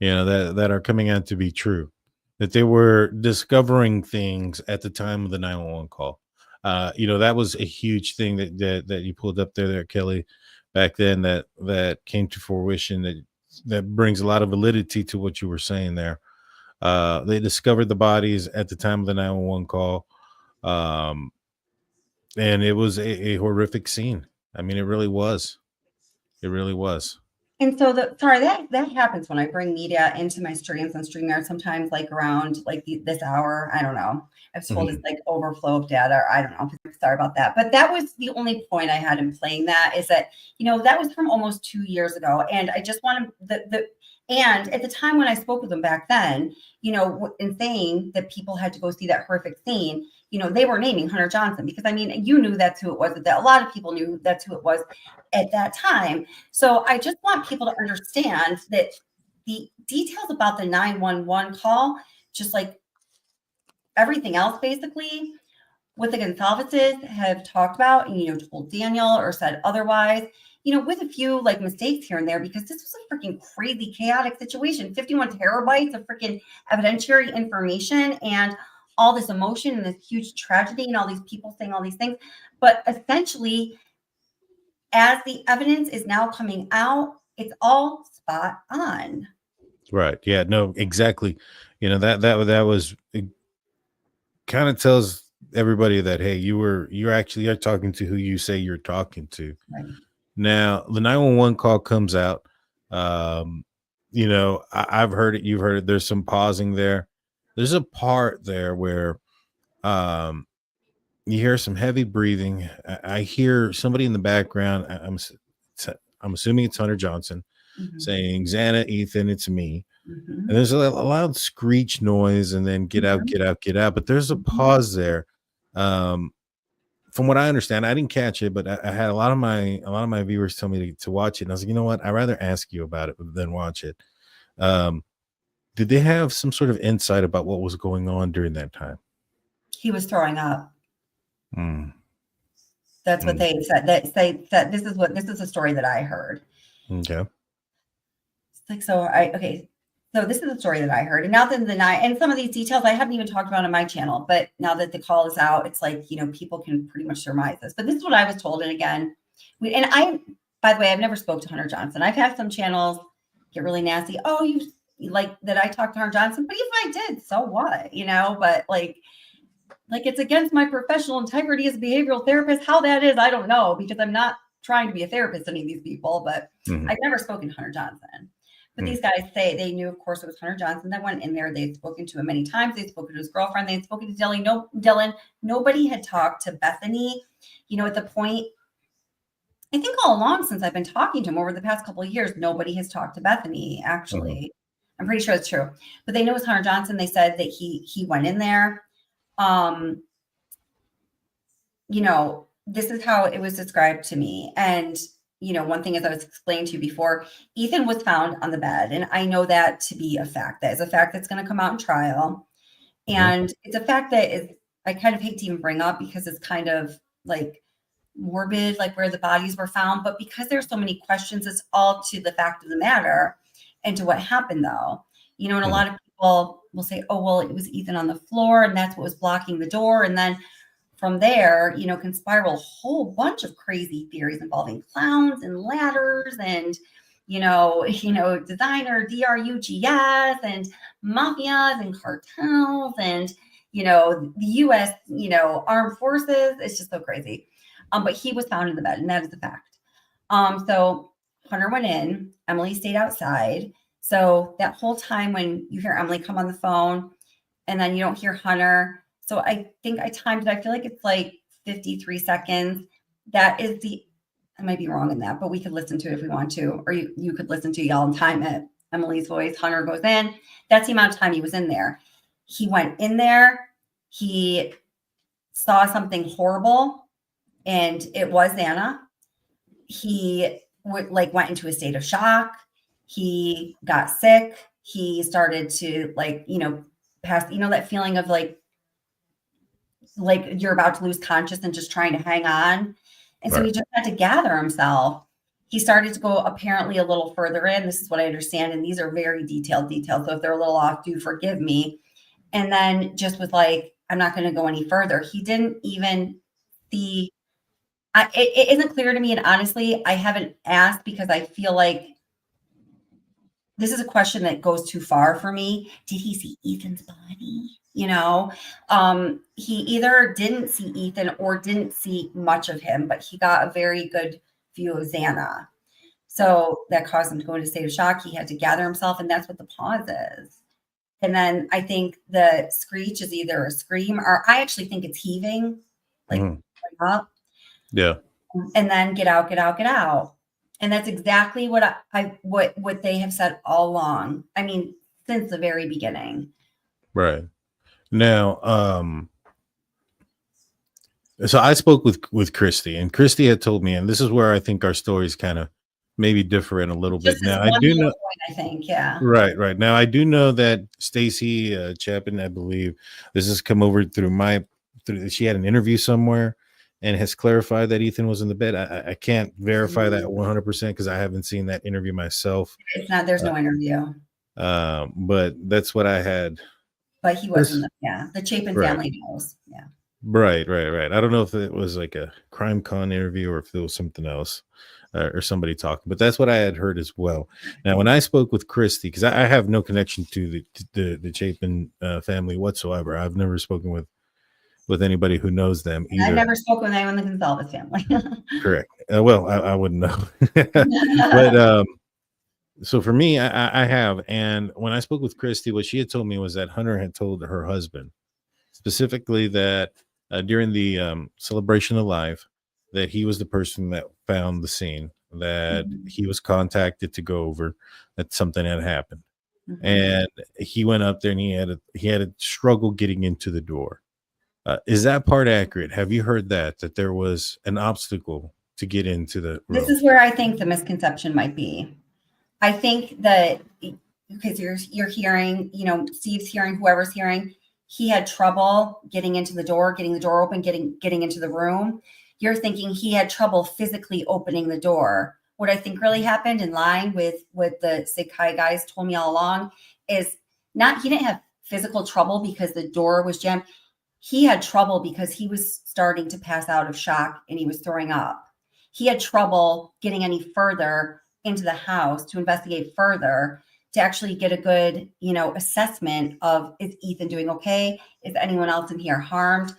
you know, that are coming out to be true, that they were discovering things at the time of the 911 call. You know, that was a huge thing that you pulled up there, Kelly, back then, that came to fruition, that brings a lot of validity to what you were saying there. They discovered the bodies at the time of the 911 call. And it was a horrific scene. I mean, it really was. It really was. And so that happens when I bring media into my streams on StreamYard, sometimes like around like this hour. I don't know. I was told it's like overflow of data. Or I don't know. Sorry about that. But that was the only point I had in playing that, is that, that was from almost 2 years ago. And I just want to, and at the time when I spoke with them back then, in saying that people had to go see that horrific scene, they were naming Hunter Johnson, because you knew that's who it was. That a lot of people knew that's who it was at that time. So I just want people to understand that the details about the 911 call, just like everything else, basically, what the Goncalveses have talked about and, told Daniel or said otherwise, with a few like mistakes here and there, because this was a freaking crazy, chaotic situation. 51 terabytes of freaking evidentiary information and all this emotion and this huge tragedy and all these people saying all these things. But essentially, as the evidence is now coming out, it's all spot on. Right. Yeah, no, exactly. That was, it kind of tells everybody that, hey, you're actually talking to who you say you're talking to. Right. Now, the 911 call comes out. I've heard it. You've heard it. There's some pausing there. There's a part there where you hear some heavy breathing. I hear somebody in the background. I'm assuming it's Hunter Johnson saying, "Xana, Ethan, it's me." And there's a loud screech noise, and then get out, get out, get out. But there's a pause there. From what I understand, I didn't catch it, but I had a lot of my viewers tell me to watch it. And I was like, you know what? I'd rather ask you about it than watch it. Did they have some sort of insight about what was going on during that time? He was throwing up. That's what they said. This is a story that I heard. Okay. So this is the story that I heard. And now that and some of these details I haven't even talked about on my channel, but now that the call is out, it's like, people can pretty much surmise this. But this is what I was told. And again, by the way, I've never spoke to Hunter Johnson. I've had some channels get really nasty. Oh, you like that I talked to Hunter Johnson? But if I did, so what? But like it's against my professional integrity as a behavioral therapist. How that is, I don't know, because I'm not trying to be a therapist to any of these people, but I've never spoken to Hunter Johnson. But these guys say they knew, of course, it was Hunter Johnson that went in there. They'd spoken to him many times. They'd spoken to his girlfriend. They'd spoken to Dylan. Nobody had talked to Bethany. At the point, I think all along since I've been talking to him over the past couple of years, nobody has talked to Bethany, actually. I'm pretty sure it's true. But they know it was Hunter Johnson. They said that he went in there. This is how it was described to me. And one thing, as I was explaining to you before, Ethan was found on the bed. And I know that to be a fact. That is a fact that's going to come out in trial. And it's a fact that I kind of hate to even bring up, because it's kind of like morbid, like where the bodies were found. But because there's so many questions, it's all to the fact of the matter and to what happened, though. And a lot of people will say, oh, well, it was Ethan on the floor, and that's what was blocking the door. And then from there, can spiral a whole bunch of crazy theories involving clowns and ladders and, designer DRUGS and mafias and cartels and, the U.S., armed forces. It's just so crazy. But he was found in the bed, and that is a fact. So Hunter went in, Emily stayed outside. So that whole time when you hear Emily come on the phone and then you don't hear Hunter. So I think I timed it. I feel like it's like 53 seconds. That is I might be wrong in that, but we could listen to it if we want to, or you could listen to y'all and time it. Emily's voice, Hunter goes in. That's the amount of time he was in there. He went in there. He saw something horrible, and it was Xana. He went into a state of shock. He got sick. He started to pass, that feeling of like you're about to lose consciousness and just trying to hang on. And so he just had to gather himself. He started to go apparently a little further in. This is what I understand. And these are very detailed details. So if they're a little off, do forgive me. And then just was like, I'm not going to go any further. He didn't even see. It isn't clear to me. And honestly, I haven't asked, because I feel like this is a question that goes too far for me. Did he see Ethan's body? He either didn't see Ethan or didn't see much of him, but he got a very good view of Xana. So that caused him to go into a state of shock. He had to gather himself, and that's what the pause is. And then I think the screech is either a scream, or I actually think it's heaving, like up. Yeah. And then get out, get out, get out. And that's exactly what what they have said all along. I mean, since the very beginning. Right. Now, so I spoke with Christy, and Christy had told me, and this is where I think our stories kind of maybe differ in a little bit. Now, I do know, I think, yeah. right. Now, I do know that Stacy Chapin, I believe, this has come over through she had an interview somewhere and has clarified that Ethan was in the bed. I can't verify that 100% because I haven't seen that interview myself. It's not, there's no interview. But that's what I had. But he wasn't, the Chapin family knows. Yeah. Right. I don't know if it was like a crime con interview or if it was something else or somebody talking, but that's what I had heard as well. Now, when I spoke with Christy, because I have no connection to the Chapin family whatsoever. I've never spoken with anybody who knows them either. I never spoke with anyone in the Goncalves family. Correct. Well, I wouldn't know. But so for me, I have. And when I spoke with Christy, what she had told me was that Hunter had told her husband specifically that during the celebration of life, that he was the person that found the scene, that he was contacted to go over, that something had happened. And he went up there and he had a struggle getting into the door. Is that part accurate? Have you heard that there was an obstacle to get into the room? This is where I think the misconception might be. I think that because you're hearing, Steve's hearing, whoever's hearing, he had trouble getting into the door, getting the door open, getting into the room. You're thinking he had trouble physically opening the door. What I think really happened, in line with what the Sakai guys told me all along, is he didn't have physical trouble because the door was jammed. He had trouble because he was starting to pass out of shock and he was throwing up. He had trouble getting any further into the house to investigate further, to actually get a good, assessment of, is Ethan doing okay? Is anyone else in here harmed?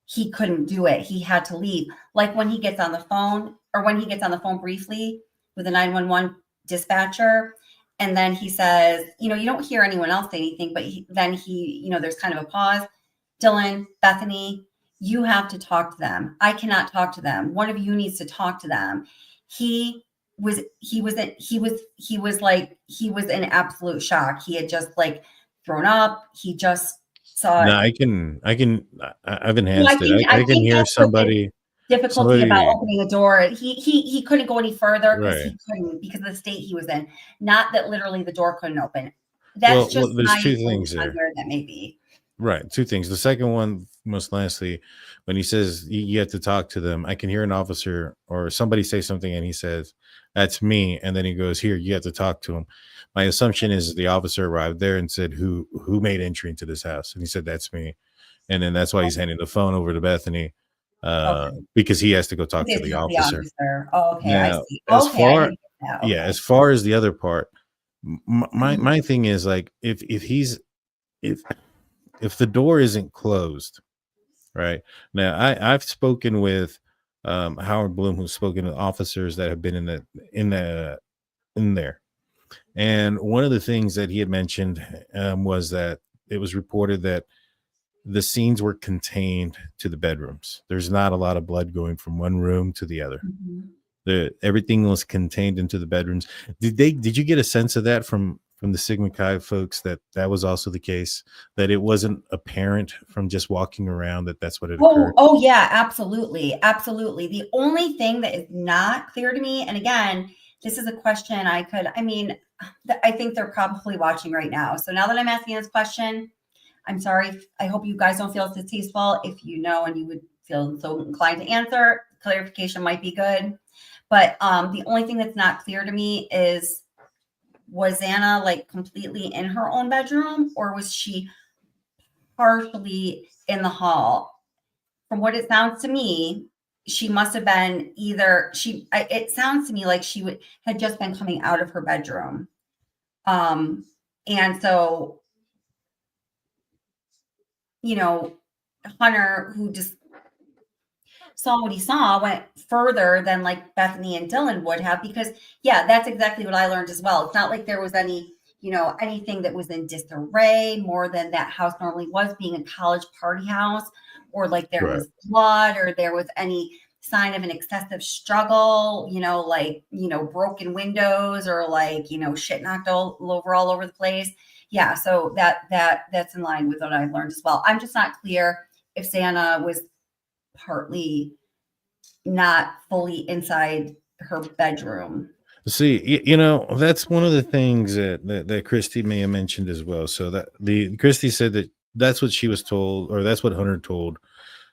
He couldn't do it. He had to leave. Like when he gets on the phone, or when he gets on the phone briefly with the 911 dispatcher, and then he says, you don't hear anyone else say anything, but then there's kind of a pause. Dylan, Bethany, you have to talk to them. I cannot talk to them. One of you needs to talk to them. He was in absolute shock. He had just thrown up. He just saw. No, I've enhanced it. I can hear somebody. Difficulty about opening the door. He couldn't go any further because he couldn't, because of the state he was in. Not that literally the door couldn't open. That's just there's two things there. Where that may be. Right. Two things. The second one, most lastly, when he says you have to talk to them, I can hear an officer or somebody say something and he says, "That's me." And then he goes, "Here, you have to talk to him." My assumption is the officer arrived there and said, who made entry into this house? And he said, "That's me." And then that's why he's handing the phone over to Bethany, because he has to go talk to the officer. Oh, okay. Now, I see. As far as the other part, my thing is if the door isn't closed, right? Now I've spoken with Howard Bloom, who's spoken to officers that have been in there. And one of the things that he had mentioned was that it was reported that the scenes were contained to the bedrooms. There's not a lot of blood going from one room to the other. Everything was contained into the bedrooms. Did you get a sense of that from the Sigma Chi folks, that was also the case, that it wasn't apparent from just walking around that's what it occurred? Oh yeah, absolutely. The only thing that is not clear to me, and again, this is a question I think they're probably watching right now. So now that I'm asking this question, I'm sorry. I hope you guys don't feel it's distasteful. If you know and you would feel so inclined to answer, clarification might be good. But the only thing that's not clear to me is, was Xana completely in her own bedroom, or was she partially in the hall? From what it sounds to me, she must have been it sounds to me like she had just been coming out of her bedroom. And so, Hunter, who just, saw what he saw went further than like Bethany and Dylan would have, because that's exactly what I learned as well. It's not like there was any, anything that was in disarray more than that house normally was, being a college party house, or like there was blood, or there was any sign of an excessive struggle, broken windows, or like, shit knocked all over the place. Yeah. So that's in line with what I've learned as well. I'm just not clear if Xana was partly not fully inside her bedroom. See, that's one of the things that Christy may have mentioned as well. So that Christy said that's what she was told, or that's what Hunter told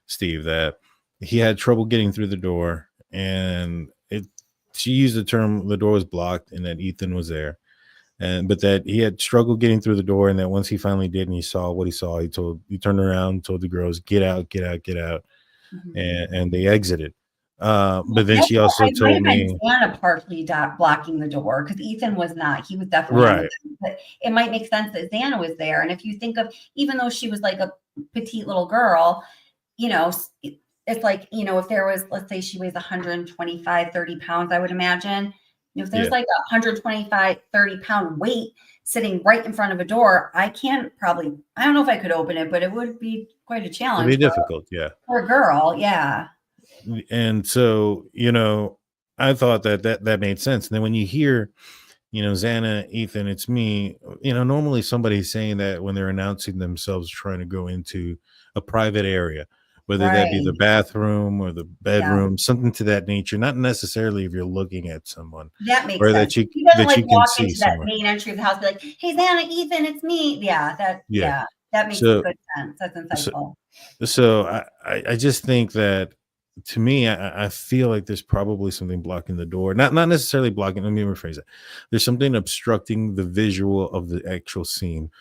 Steve, that he had trouble getting through the door, and she used the term the door was blocked, and that Ethan was there, but that he had struggled getting through the door, and that once he finally did and he saw what he saw, he turned around, told the girls, get out, mm-hmm. and they exited. But then she also told me Xana partly blocking the door, because Ethan was not. He was definitely right. But it might make sense that Xana was there. And if you think of, even though she was like a petite little girl, it's like, if there was, let's say she weighs 125, 30 pounds, I would imagine. If there's like a 125, 30 pound weight sitting right in front of a door, I don't know if I could open it, but it would be quite a challenge. It'd be difficult. For a girl. Yeah. And so, I thought that made sense. And then when you hear, Xana, Ethan, it's me, normally somebody's saying that when they're announcing themselves, trying to go into a private area, whether that be the bathroom or the bedroom, something to that nature, not necessarily if you're looking at someone. That makes or sense. That you, he doesn't that you walk can into see that somewhere. main entry of the house, be like, hey, Xana, Ethan, it's me. That makes good sense. That's insightful. So I just think that, to me, I feel like there's probably something blocking the door. Not necessarily blocking. Let me rephrase it. There's something obstructing the visual of the actual scene.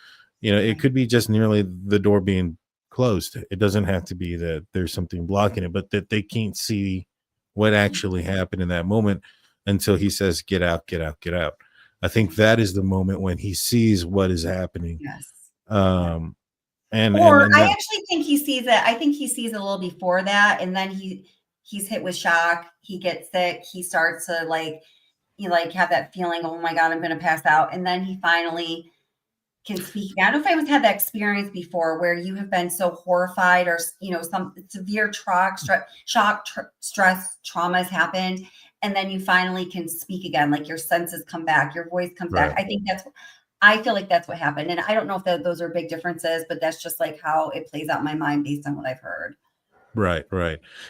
It could be just nearly the door being closed. It doesn't have to be that there's something blocking it, but that they can't see what actually happened in that moment until he says, get out, get out, get out. I think that is the moment when he sees what is happening. Yes. And I actually think he sees it. I think he sees it a little before that, and then he's hit with shock. He gets sick. He starts to have that feeling, oh my God, I'm going to pass out. And then he finally can speak. I don't know if anyone's had that experience before, where you have been so horrified, or some severe stress trauma has happened, and then you finally can speak again, like your senses come back, your voice comes back. I feel like that's what happened. And I don't know if those are big differences, but that's just like how it plays out in my mind based on what I've heard. Right.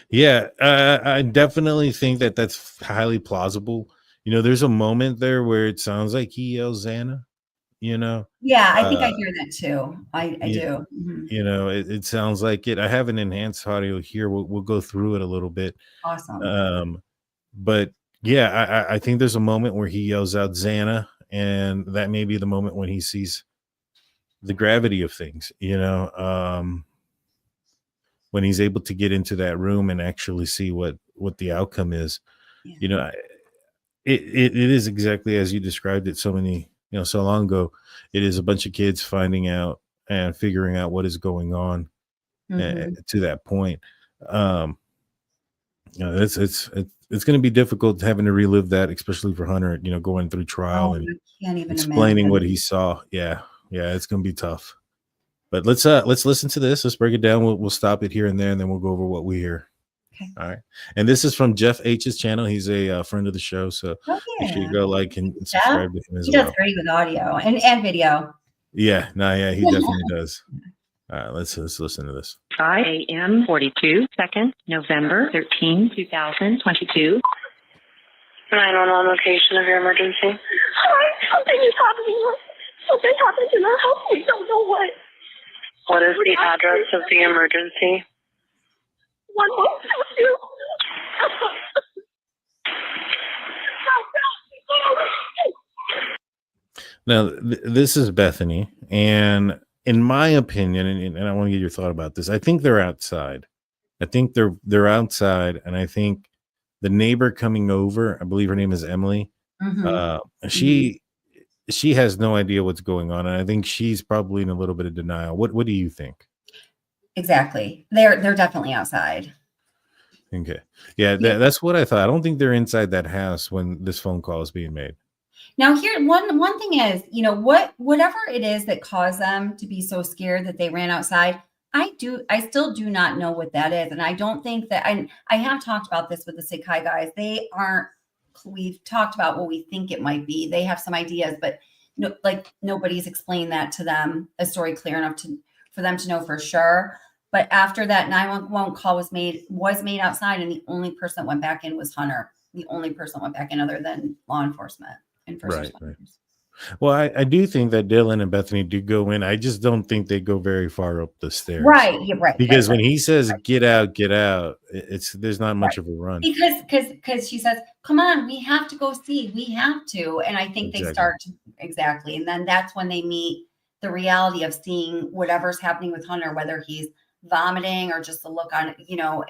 Yeah. I definitely think that that's highly plausible. There's a moment there where it sounds like he yells Xana, Yeah, I think I hear that too. I do. Mm-hmm. It sounds like it. I have an enhanced audio here. We'll go through it a little bit. Awesome. But yeah, I think there's a moment where he yells out Xana, and that may be the moment when he sees the gravity of things, when he's able to get into that room and actually see what the outcome is. It is exactly as you described it so long ago. It is a bunch of kids finding out and figuring out what is going on to that point. It's going to be difficult having to relive that, especially for Hunter, going through trial and explaining what he saw. Yeah, it's going to be tough. But let's listen to this. Let's break it down. We'll stop it here and there, and then we'll go over what we hear. Okay. All right. And this is from Jeff H's channel. He's a friend of the show, so make sure you go like and subscribe to him as well. He does great with audio and video. Yeah, he definitely does. All right, let's listen to this. 5 a.m. 42 seconds, November 13, 2022. 911 location of your emergency. Hi, something is happening. Something happened in our house. We don't know what. What is the address of the emergency? 1122. Now, this is Bethany, and in my opinion, and I want to get your thought about this, I think they're outside. I think they're outside, and I think the neighbor coming over, I believe her name is Emily. Mm-hmm. She has no idea what's going on, and I think she's probably in a little bit of denial. What do you think? Exactly. They're definitely outside. Okay. Yeah, that's what I thought. I don't think they're inside that house when this phone call is being made. Now, here, one thing is, whatever it is that caused them to be so scared that they ran outside, I still do not know what that is. And I don't think that, I have talked about this with the Sakai guys. We've talked about what we think it might be. They have some ideas, but nobody's explained that to them, a story clear enough for them to know for sure. But after that 911 call was made outside, and the only person that went back in was Hunter. The only person that went back in other than law enforcement and first responders. Right. Well, I do think that Dylan and Bethany do go in. I just don't think they go very far up the stairs. Right. Yeah, right. Because right, when he says get out, there's not much of a run. Because she says, come on, we have to go see. We have to. And I think they start to, exactly. And then that's when they meet the reality of seeing whatever's happening with Hunter, whether he's vomiting or just the look on,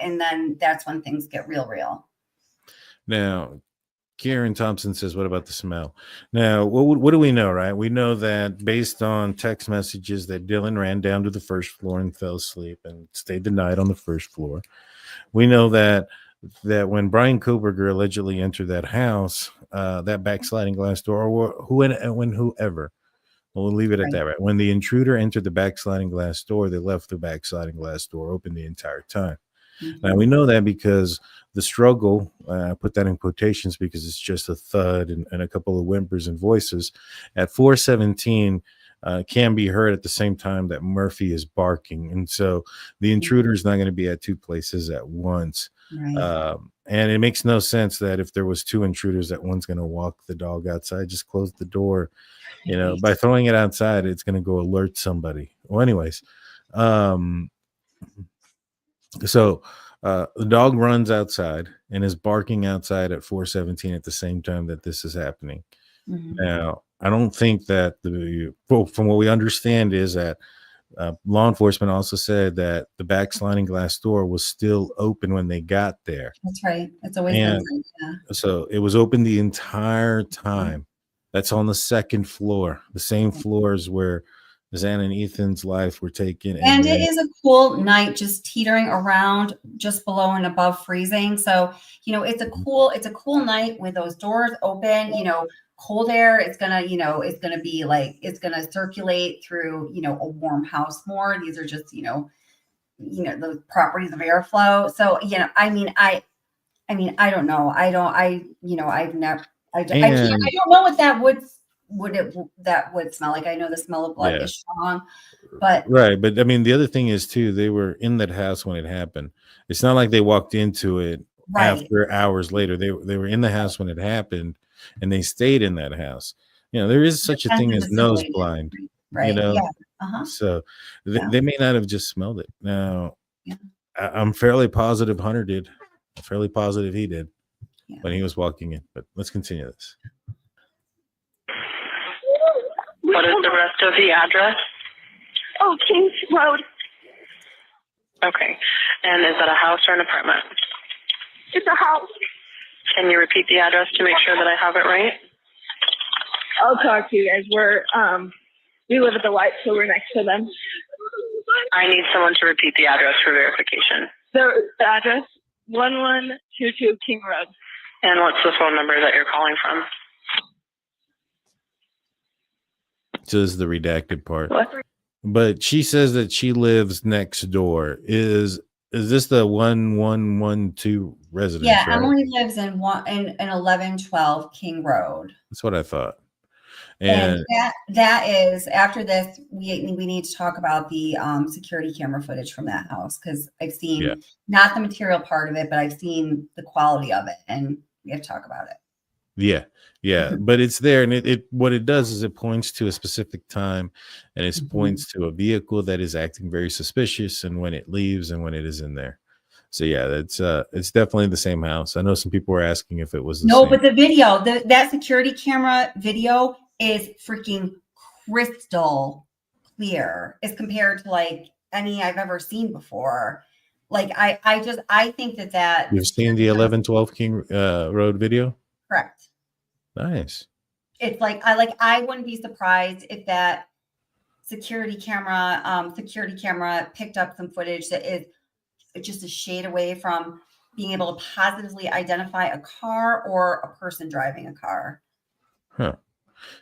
and then that's when things get real. Now, Karen Thompson says, what about the smell? Now, what do we know, right? We know that based on text messages that Dylan ran down to the first floor and fell asleep and stayed the night on the first floor. We know that when Bryan Kohberger allegedly entered that house, that backsliding glass door, or whoever, we'll leave it at that, right? When the intruder entered the backsliding glass door, they left the backsliding glass door open the entire time. Mm-hmm. Now, we know that because the struggle, I put that in quotations because it's just a thud and a couple of whimpers and voices, at 4:17 can be heard at the same time that Murphy is barking. And so the intruder is not going to be at two places at once. Right. And it makes no sense that if there was two intruders, that one's going to walk the dog outside, just close the door. By throwing it outside, it's going to go alert somebody. Well, anyways, so the dog runs outside and is barking outside at 4:17 at the same time that this is happening. Mm-hmm. Now, I don't think that from what we understand is that law enforcement also said that the backsliding glass door was still open when they got there. That's right. It's always been like that. So it was open the entire time. Mm-hmm. That's on the second floor, the same floors where Xana and Ethan's life were taken. And it is a cool night, just teetering around just below and above freezing. So, it's a cool night with those doors open, cold air. It's going to circulate through, a warm house more. These are just, the properties of airflow. So, I don't know. I don't know what that would smell like. I know the smell of blood is strong, but right. But the other thing is too, they were in that house when it happened. It's not like they walked into it after hours later. They were in the house when it happened, and they stayed in that house. There is such a thing as nose blind, right? So they may not have just smelled it. Now, I'm fairly positive Hunter did. I'm fairly positive he did when he was walking in. But let's continue this. What is the rest of the address? Oh, Kings Road. Okay. And is that a house or an apartment? It's a house. Can you repeat the address to make sure that I have it right? I'll talk to you guys. We live at the White, so we're next to them. I need someone to repeat the address for verification. The address, 1122 King Road. And what's the phone number that you're calling from? So this is the redacted part. What? But she says that she lives next door. Is this the 1112 residence? Yeah, right? Emily lives in 1112 King Road. That's what I thought. And that is, after this, we need to talk about the security camera footage from that house, because I've seen not the material part of it, but I've seen the quality of it, and we have to talk about it. Yeah, but it's there, and it what it does is it points to a specific time, and it points to a vehicle that is acting very suspicious, and when it leaves and when it is in there. So it's definitely the same house. I know some people were asking if it was the same. But the video, that security camera video is freaking crystal clear as compared to like any I've ever seen before. Like I think that you've seen the 1112 King Road video. Correct. Nice. It's like I wouldn't be surprised if that security camera picked up some footage that is just a shade away from being able to positively identify a car or a person driving a car. Huh.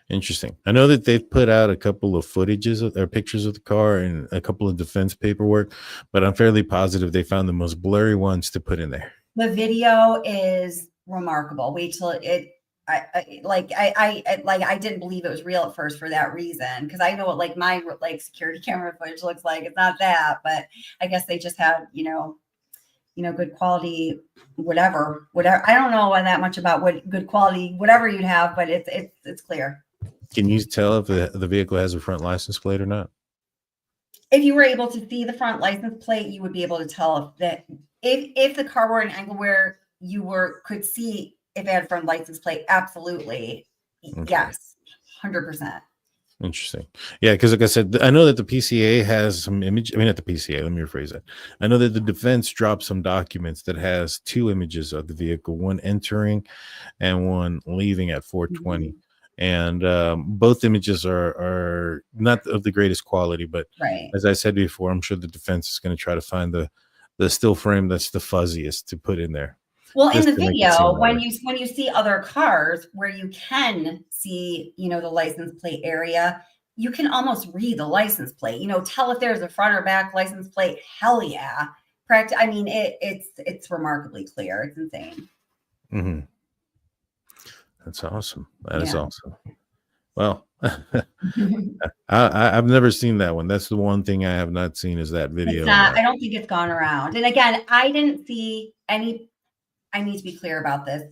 Interesting. I know that they've put out a couple of footages or pictures of the car and a couple of defense paperwork, but I'm fairly positive they found the most blurry ones to put in there. The video is remarkable. Wait till it. I didn't believe it was real at first for that reason, because I know what like my like security camera footage looks like. It's not that, but I guess they just have good quality whatever. I don't know that much about what good quality whatever you'd have, but it's clear. Can you tell if the vehicle has a front license plate or not? If you were able to see the front license plate, you would be able to tell if the car were an angle where you could see if it had a front license plate. Absolutely. Okay. Yes. 100%. Interesting. Yeah, because like I said, I know that the PCA has some image. I mean, not the PCA. Let me rephrase that. I know that the defense dropped some documents that has 2 images of the vehicle, one entering and one leaving at 420. Mm-hmm. And both images are not of the greatest quality, but right. As I said before, I'm sure the defense is going to try to find the still frame that's the fuzziest to put in there. Well, in the video, when you see other cars where you can see, the license plate area, you can almost read the license plate. Tell if there's a front or back license plate. Hell yeah! I mean, it's remarkably clear. It's insane. Mm-hmm. That's awesome. That is awesome. Well, I've never seen that one. That's the one thing I have not seen is that video. I don't think it's gone around. And again, I didn't see any. I need to be clear about this.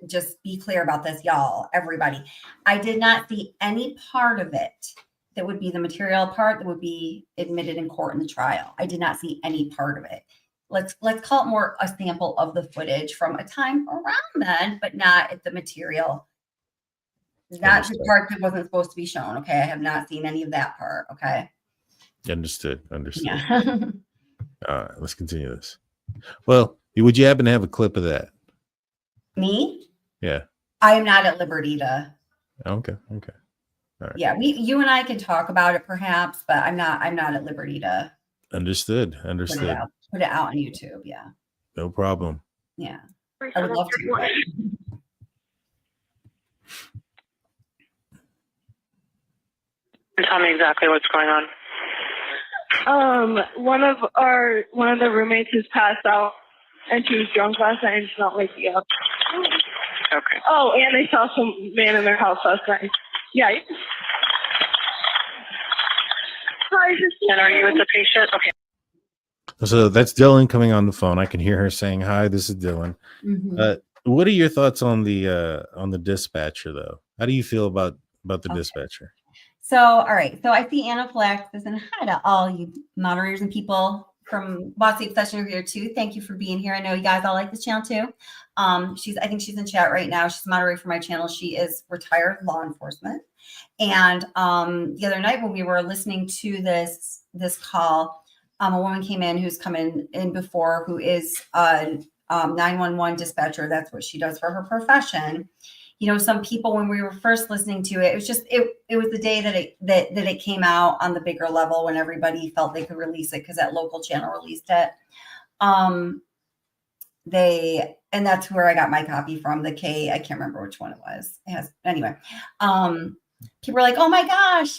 Just be clear about this, y'all, everybody. I did not see any part of it that would be the material part that would be admitted in court in the trial. I did not see any part of it. Let's call it more a sample of the footage from a time around then, but not at the material. Not the part that wasn't supposed to be shown. Okay. I have not seen any of that part. Okay. Understood. Yeah. All right, let's continue this. Well, would you happen to have a clip of that? Me? Yeah. I am not at liberty to. Okay. All right. Yeah, you and I can talk about it perhaps, but I'm not at liberty to. Understood. Put it out on YouTube. Yeah. No problem. Yeah. I would love to. Tell me exactly what's going on. One of the roommates has passed out, and she was drunk last night and she's not waking up. Okay. Oh, and they saw some man in their house last night. Yeah. Hi, and are you with the patient? Okay. So that's Dylan coming on the phone. I can hear her saying, "Hi, this is Dylan." Mm-hmm. What are your thoughts on the dispatcher, though? How do you feel about the dispatcher? So, all right. So I see anaphylaxis, and hi to all you moderators and people from Bossy Obsession here too. Thank you for being here. I know you guys all like this channel too. I think she's in chat right now. She's moderator for my channel. She is retired law enforcement. And the other night when we were listening to this call, a woman came in who's come in before, who is a 911 dispatcher. That's what she does for her profession. Some people, when we were first listening to it, it was just it was the day that it came out on the bigger level when everybody felt they could release it because that local channel released it. And that's where I got my copy from, the K. I can't remember which one it was. Anyway. People were like, "Oh my gosh,"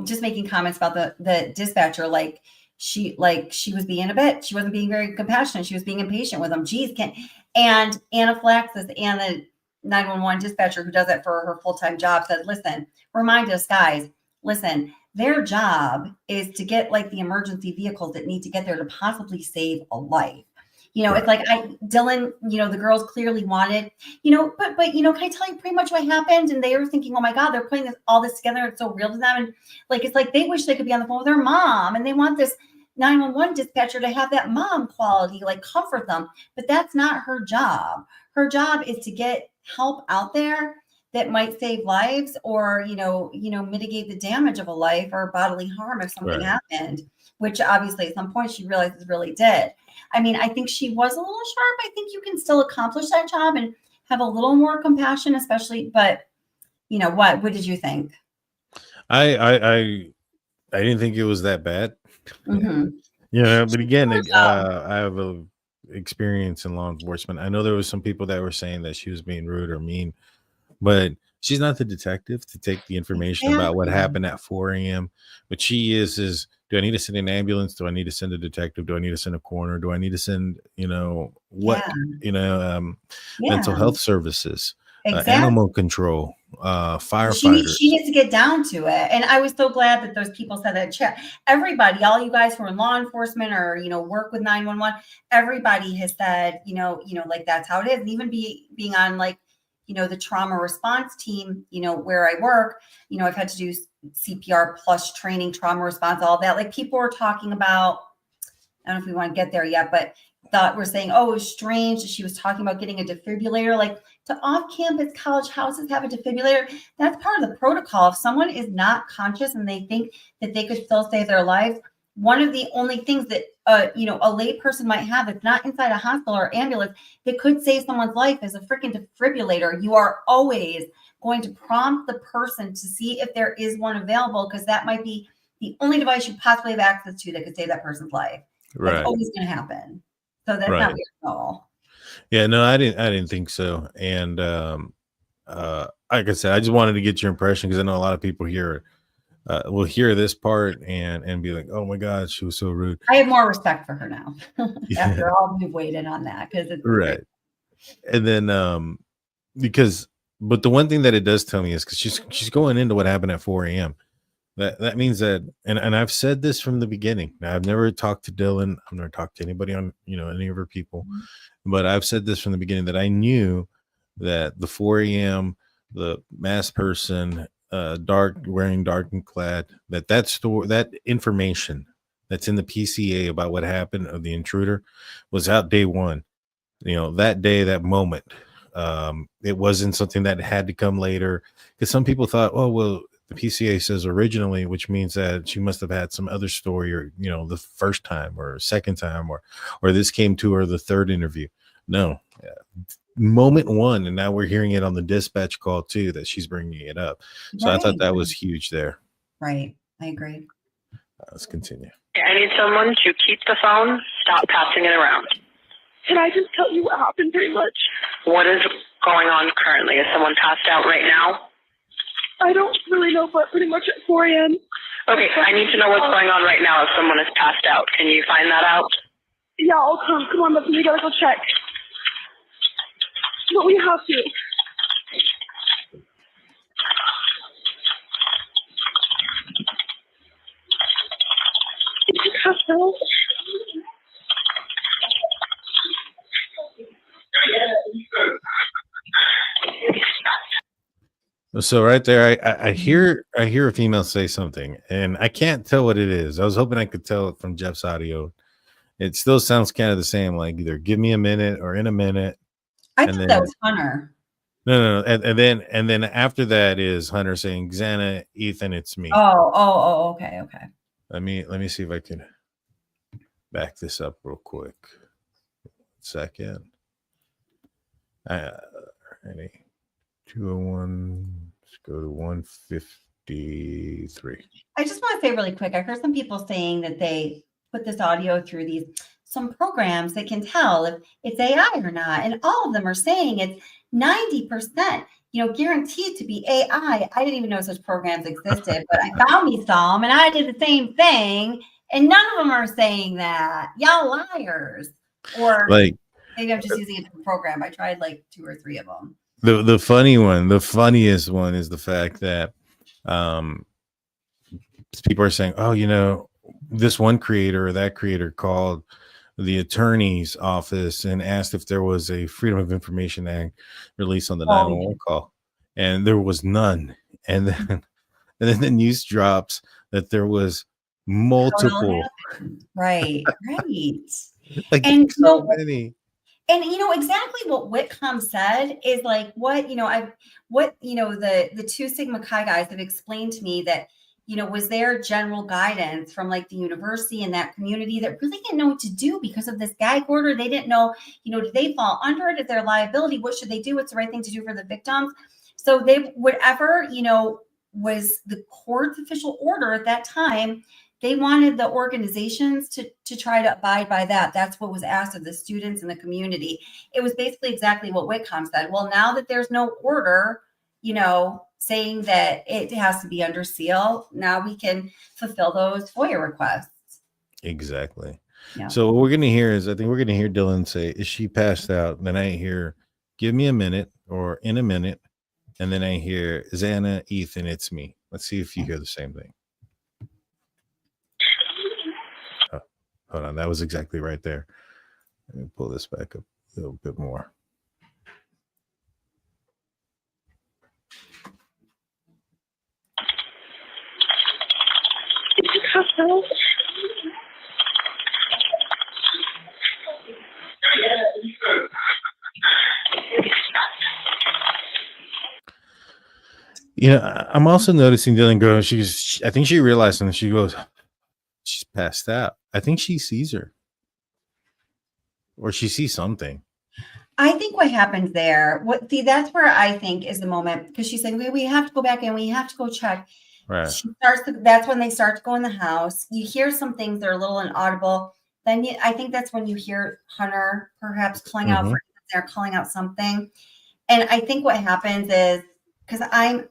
just making comments about the dispatcher, like she was being a bit. She wasn't being very compassionate. She was being impatient with them. Geez, and anaphylaxis and the 911 dispatcher who does it for her full-time job said, "Listen, remind us, guys, listen, their job is to get like the emergency vehicles that need to get there to possibly save a life." It's like Dylan, the girls clearly wanted, but can I tell you pretty much what happened? And they were thinking, oh my God, they're putting all this together. It's so real to them. And it's like they wish they could be on the phone with their mom, and they want this 911 dispatcher to have that mom quality, like comfort them. But that's not her job. Her job is to get help out there that might save lives or, mitigate the damage of a life or bodily harm if something happened, which obviously at some point she realizes really did. I mean, I think she was a little sharp. I think you can still accomplish that job and have a little more compassion, especially, but what did you think? I didn't think it was that bad. Mm-hmm. But again, I have a experience in law enforcement. I know there was some people that were saying that she was being rude or mean, but she's not the detective to take the information about what happened at 4 a.m. What she is do I need to send an ambulance? Do I need to send a detective? Do I need to send a coroner? Do I need to send, mental health services, animal control, firefighters? She needs to get down to it. And I was so glad that those people said that. Everybody, all you guys who are in law enforcement or, work with 911, everybody has said, like that's how it is. And even being on like, the trauma response team, where I work, I've had to do CPR plus training, trauma response, all that. Like people were talking about, I don't know if we want to get there yet, but we're saying, oh, it was strange that she was talking about getting a defibrillator. Like to off-campus college houses have a defibrillator. That's part of the protocol. If someone is not conscious and they think that they could still save their lives, one of the only things that a lay person might have that's not inside a hospital or ambulance that could save someone's life is a freaking defibrillator. You are always going to prompt the person to see if there is one available, because that might be the only device you possibly have access to that could save that person's life. Right. That's always going to happen. So that's not weird at all. Yeah, no, I didn't think so. And like I said, I just wanted to get your impression, because I know a lot of people here will hear this part and be like, oh my God, she was so rude. I have more respect for her now after all we've waited on that, because it's right. And then but the one thing that it does tell me is because she's going into what happened at 4 a.m. That means that, and I've said this from the beginning. Now, I've never talked to Dylan. I've never talked to anybody on, any of her people, but I've said this from the beginning that I knew that the 4 a.m., the masked person, wearing dark and clad, that information that's in the PCA about what happened of the intruder was out day one. That day, that moment. It wasn't something that had to come later, because some people thought, oh, well, the PCA says originally, which means that she must have had some other story, or, the first time or second time, or this came to her the third interview. No, moment one. And now we're hearing it on the dispatch call too, that she's bringing it up. So I thought that was huge there. Right. I agree. Let's continue. I need someone to keep the phone, stop passing it around. Can I just tell you what happened pretty much? What is going on currently? Is someone passed out right now? I don't really know, but pretty much at 4 a.m. Okay, I need to know what's going on right now if someone is passed out. Can you find that out? Yeah, I'll come. Come on, Bethany, we gotta go check. But we have to. Did you pass out? So right there, I hear a female say something, and I can't tell what it is. I was hoping I could tell it from Jeff's audio. It still sounds kind of the same, like either give me a minute or in a minute. I thought that was Hunter. No. And then after that is Hunter saying, Xana, Ethan, it's me. Oh, okay. Let me see if I can back this up real quick. 1 second. Ready? 201. Let's go to 153. I just want to say really quick, I heard some people saying that they put this audio through some programs that can tell if it's AI or not. And all of them are saying it's 90%, guaranteed to be AI. I didn't even know such programs existed, but I found me some and I did the same thing. And none of them are saying that. Y'all liars. Or maybe I'm just using a different program. I tried like 2 or 3 of them. The funniest one is the fact that people are saying, oh, this one creator or that creator called the attorney's office and asked if there was a Freedom of Information Act release on the 911 call, and there was none. And then the news drops that there was multiple. Right. Like, and so many. And exactly what Whitcomb said is like what the 2 Sigma Chi guys have explained to me that was their general guidance from like the university and that community that really didn't know what to do because of this gag order. They didn't know, did they fall under it? Is their liability? What should they do? What's the right thing to do for the victims? So whatever was the court's official order at that time, they wanted the organizations to try to abide by that. That's what was asked of the students in the community. It was basically exactly what Whitcomb said. Well, now that there's no order, saying that it has to be under seal, now we can fulfill those FOIA requests. Exactly. Yeah. So what we're going to hear is, I think we're going to hear Dylan say, is she passed out? Then I hear, give me a minute, or in a minute. And then I hear, Xana, Ethan, it's me. Let's see if you hear the same thing. Oh, hold on. That was exactly right there. Let me pull this back up a little bit more. I'm also noticing Dylan go, I think she realized something. She goes, she's passed out. I think she sees her. Or she sees something. I think what happens there, that's where I think is the moment, because she's saying, we have to go back in, we have to go check. Right. That's when they start to go in the house. You hear some things that are a little inaudible. Then I think that's when you hear Hunter perhaps calling out they're calling out something. And I think what happens is, because I'm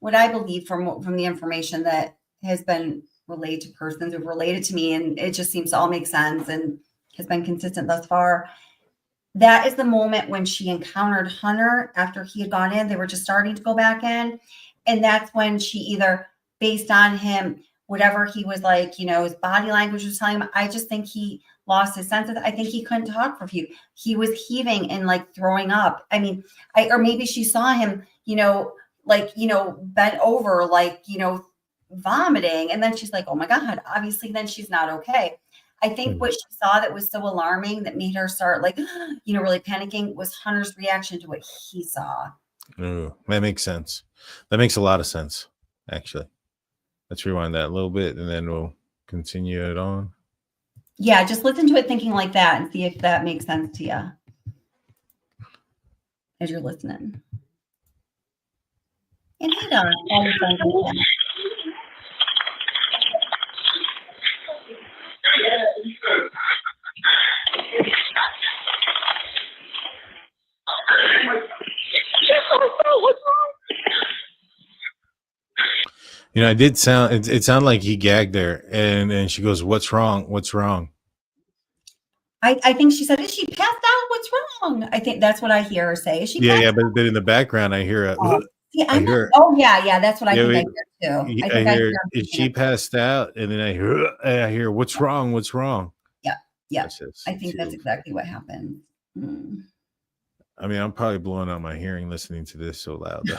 what I believe from the information that has been relayed to persons who've related to me, and it just seems to all make sense and has been consistent thus far. That is the moment when she encountered Hunter after he had gone in. They were just starting to go back in. And that's when she either, based on him, whatever he was like, his body language was telling him, I just think he lost his senses. I think he couldn't talk for a few. He was heaving and like throwing up. I mean, or maybe she saw him, bent over, vomiting. And then she's like, oh my God, obviously then she's not okay. I think what she saw that was so alarming that made her start really panicking was Hunter's reaction to what he saw. Oh, that makes sense. That makes a lot of sense, actually. Let's rewind that a little bit and then we'll continue it on. Yeah, just listen to it thinking like that and see if that makes sense to you as you're listening. And hey, Don, all your friends in the chat. It did sound, it sounded like he gagged there, and she goes, what's wrong? What's wrong? I think she said, is she passed out? What's wrong? I think that's what I hear her say. Is she yeah, but in the background, I hear yeah, that's what I think I hear too. I hear, is she passed out? And then I hear, what's wrong? What's wrong? Yeah. I think that's exactly what happened. I mean, I'm probably blowing out my hearing listening to this so loud, though.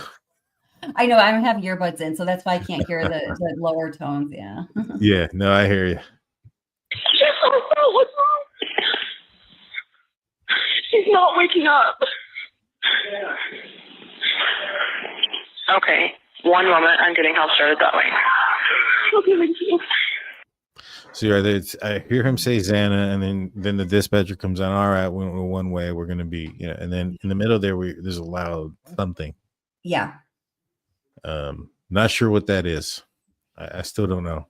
I know I don't have earbuds in, so that's why I can't hear the lower tones. Yeah. Yeah, no, I hear you. What's wrong? She's not waking up. Okay, one moment. I'm getting help started that way. Okay, thank you. So I hear him say Xana, and then the dispatcher comes on. All right, we're one way. We're going to be, and then in the middle there, there's a loud something. Yeah. Not sure what that is. I still don't know.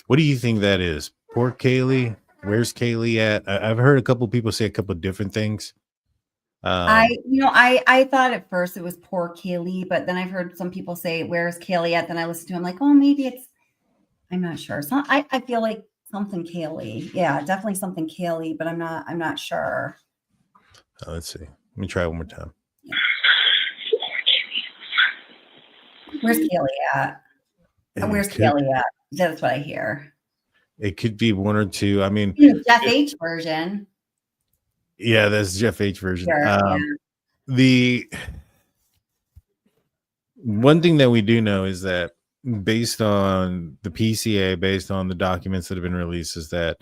What do you think that is? Poor Kaylee. Where's Kaylee at? I've heard a couple people say a couple different things. I thought at first it was poor Kaylee, but then I've heard some people say, where's Kaylee at? Then I listened to him like, oh, maybe I'm not sure. So I feel like something Kaylee. Yeah, definitely something Kaylee, but I'm not sure. Let's see. Let me try one more time. Yeah. Where's Kaylee at? Where's Kaylee at? That's what I hear. It could be one or two. I mean, Jeff H version. Yeah, that's Jeff H version. Sure, one thing that we do know is that based on the PCA, based on the documents that have been released, is that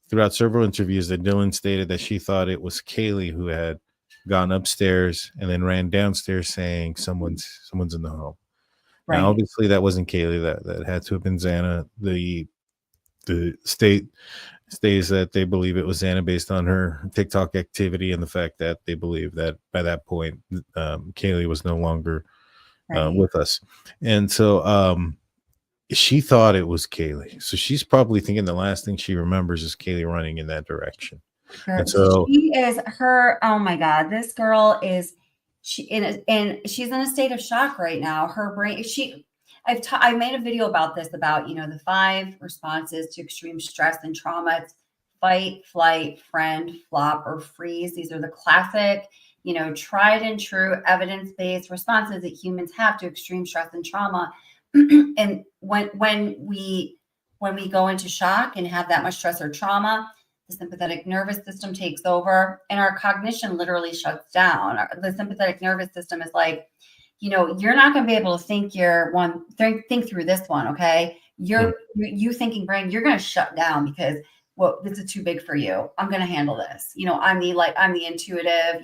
throughout several interviews that Dylan stated that she thought it was Kaylee who had gone upstairs and then ran downstairs saying someone's in the home. Right. Now, obviously that wasn't Kaylee. That had to have been Xana. The state states that they believe it was Xana based on her TikTok activity and the fact that they believe that by that point Kaylee was no longer with us. And so she thought it was Kaylee. So she's probably thinking the last thing she remembers is Kaylee running in that direction. And so oh my God, this girl is she's in a state of shock right now. Her brain, I made a video about this, about, the 5 responses to extreme stress and trauma. It's fight, flight, friend, flop, or freeze. These are the classic, tried and true evidence-based responses that humans have to extreme stress and trauma. And when we go into shock and have that much stress or trauma, the sympathetic nervous system takes over and our cognition literally shuts down. The sympathetic nervous system is like, you're not going to be able to think think through this one. Okay. You thinking brain, you're going to shut down because, well, this is too big for you. I'm going to handle this. I'm the intuitive,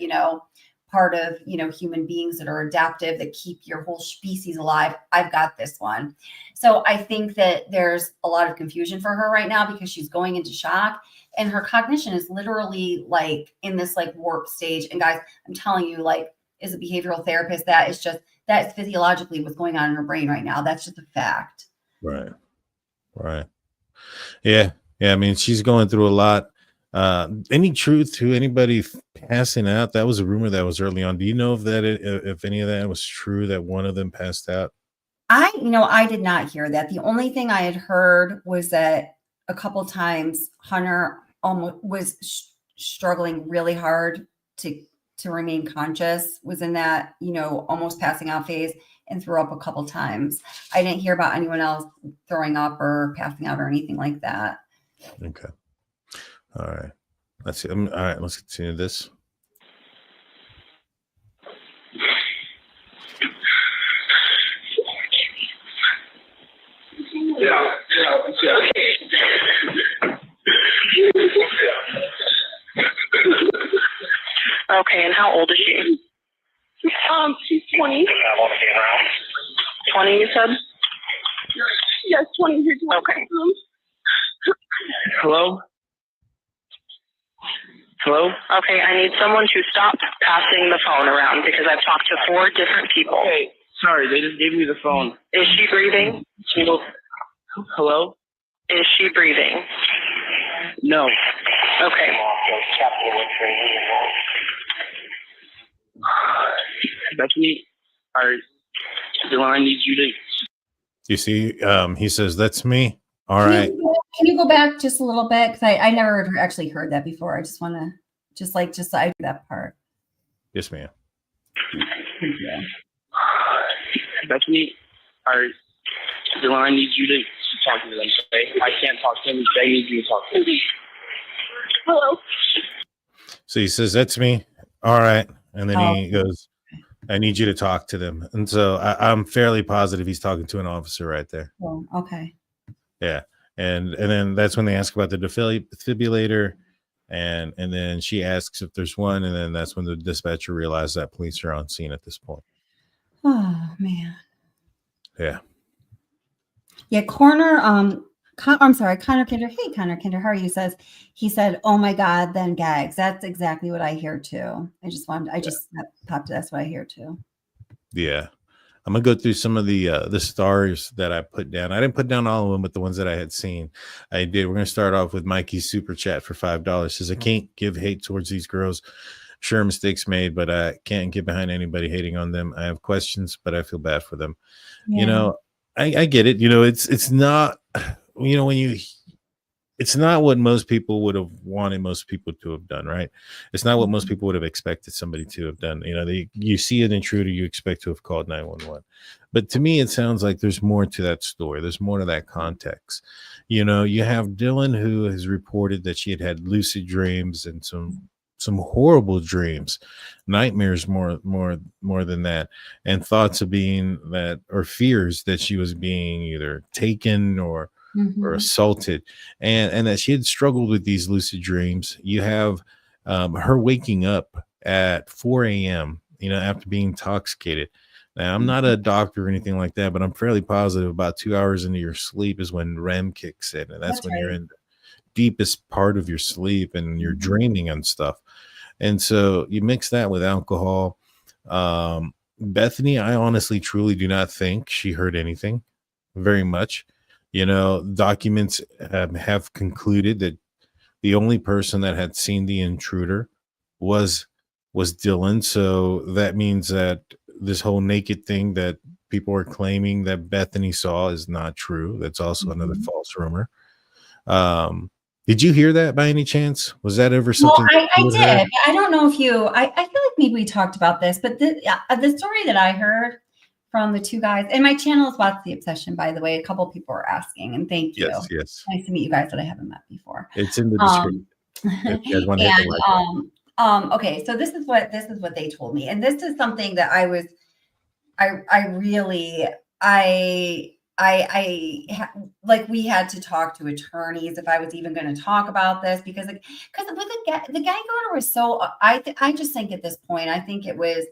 part of, human beings that are adaptive, that keep your whole species alive. I've got this one. So I think that there's a lot of confusion for her right now because she's going into shock and her cognition is literally like in this like warp stage. And guys, I'm telling you, like, as a behavioral therapist, that's physiologically what's going on in her brain right now. That's just a fact. Right. Yeah. I mean, she's going through a lot. Any truth to anybody passing out? That was a rumor that was early on. Do you know if any of that was true, that one of them passed out? I did not hear that. The only thing I had heard was that a couple times Hunter almost was struggling really hard to remain conscious, was in that, almost passing out phase, and threw up a couple times. I didn't hear about anyone else throwing up or passing out or anything like that. Okay. All right. Let's see. All right. Let's continue this. Yeah. Okay, and how old is she? She's 20. 20, you said? Yes, 20. Okay. Hello? Okay, I need someone to stop passing the phone around because I've talked to 4 different people. Okay, sorry, they just gave me the phone. Is she breathing? Hello? Is she breathing? No. Okay. Bethany, the line needs you to. You see, he says, that's me. All right. Can you go back just a little bit? Because I never actually heard that before. I just want to I do that part. Yes, ma'am. Bethany, the line needs you to talk to them. Okay? I can't talk to them. They need you to talk to them. Hello. So he says, that's me. All right. And then he goes, I need you to talk to them. And so I'm fairly positive he's talking to an officer right there. Oh, okay. Yeah. And then that's when they ask about the defibrillator. And then she asks if there's one. And then that's when the dispatcher realized that police are on scene at this point. Oh, man. Yeah. Yeah. Connor Kinder. Hey, Connor Kinder, how are you? He said, oh my God, then gags. That's exactly what I hear too. That popped. That's what I hear too. Yeah. I'm going to go through some of the stars that I put down. I didn't put down all of them, but the ones that I had seen, I did. We're going to start off with Mikey's super chat for $5. Says, I can't give hate towards these girls. Sure, mistakes made, but I can't get behind anybody hating on them. I have questions, but I feel bad for them. Yeah. I get it. It's not, it's not what most people would have wanted most people to have done, right? It's not what most people would have expected somebody to have done. You see an intruder, you expect to have called 911. But to me, it sounds like there's more to that story. There's more to that context. You have Dylan, who has reported that she had lucid dreams and some some horrible dreams, nightmares more than that, and thoughts of being that, or fears that she was being either taken or assaulted, and that she had struggled with these lucid dreams. You have her waking up at 4 a.m., after being intoxicated. Now, I'm not a doctor or anything like that, but I'm fairly positive about 2 hours into your sleep is when REM kicks in, and that's when you're in the deepest part of your sleep and you're dreaming and stuff. And so you mix that with alcohol. Bethany, I honestly truly do not think she heard anything very much. Documents have concluded that the only person that had seen the intruder was Dylan. So that means that this whole naked thing that people are claiming that Bethany saw is not true. That's also another false rumor. Did you hear that by any chance? Was that ever something? Well, I did. I don't know if you, I feel like maybe we talked about this, but the story that I heard from the two guys, and my channel is What's the Obsession, by the way. A couple people were asking, and thank you. Yes. Nice to meet you guys that I haven't met before. It's in the description. If you guys want to hit the like button. Okay, so this is what they told me, and this is something that we had to talk to attorneys if I was even going to talk about this, because with the gag order was so, I just think at this point, I think it was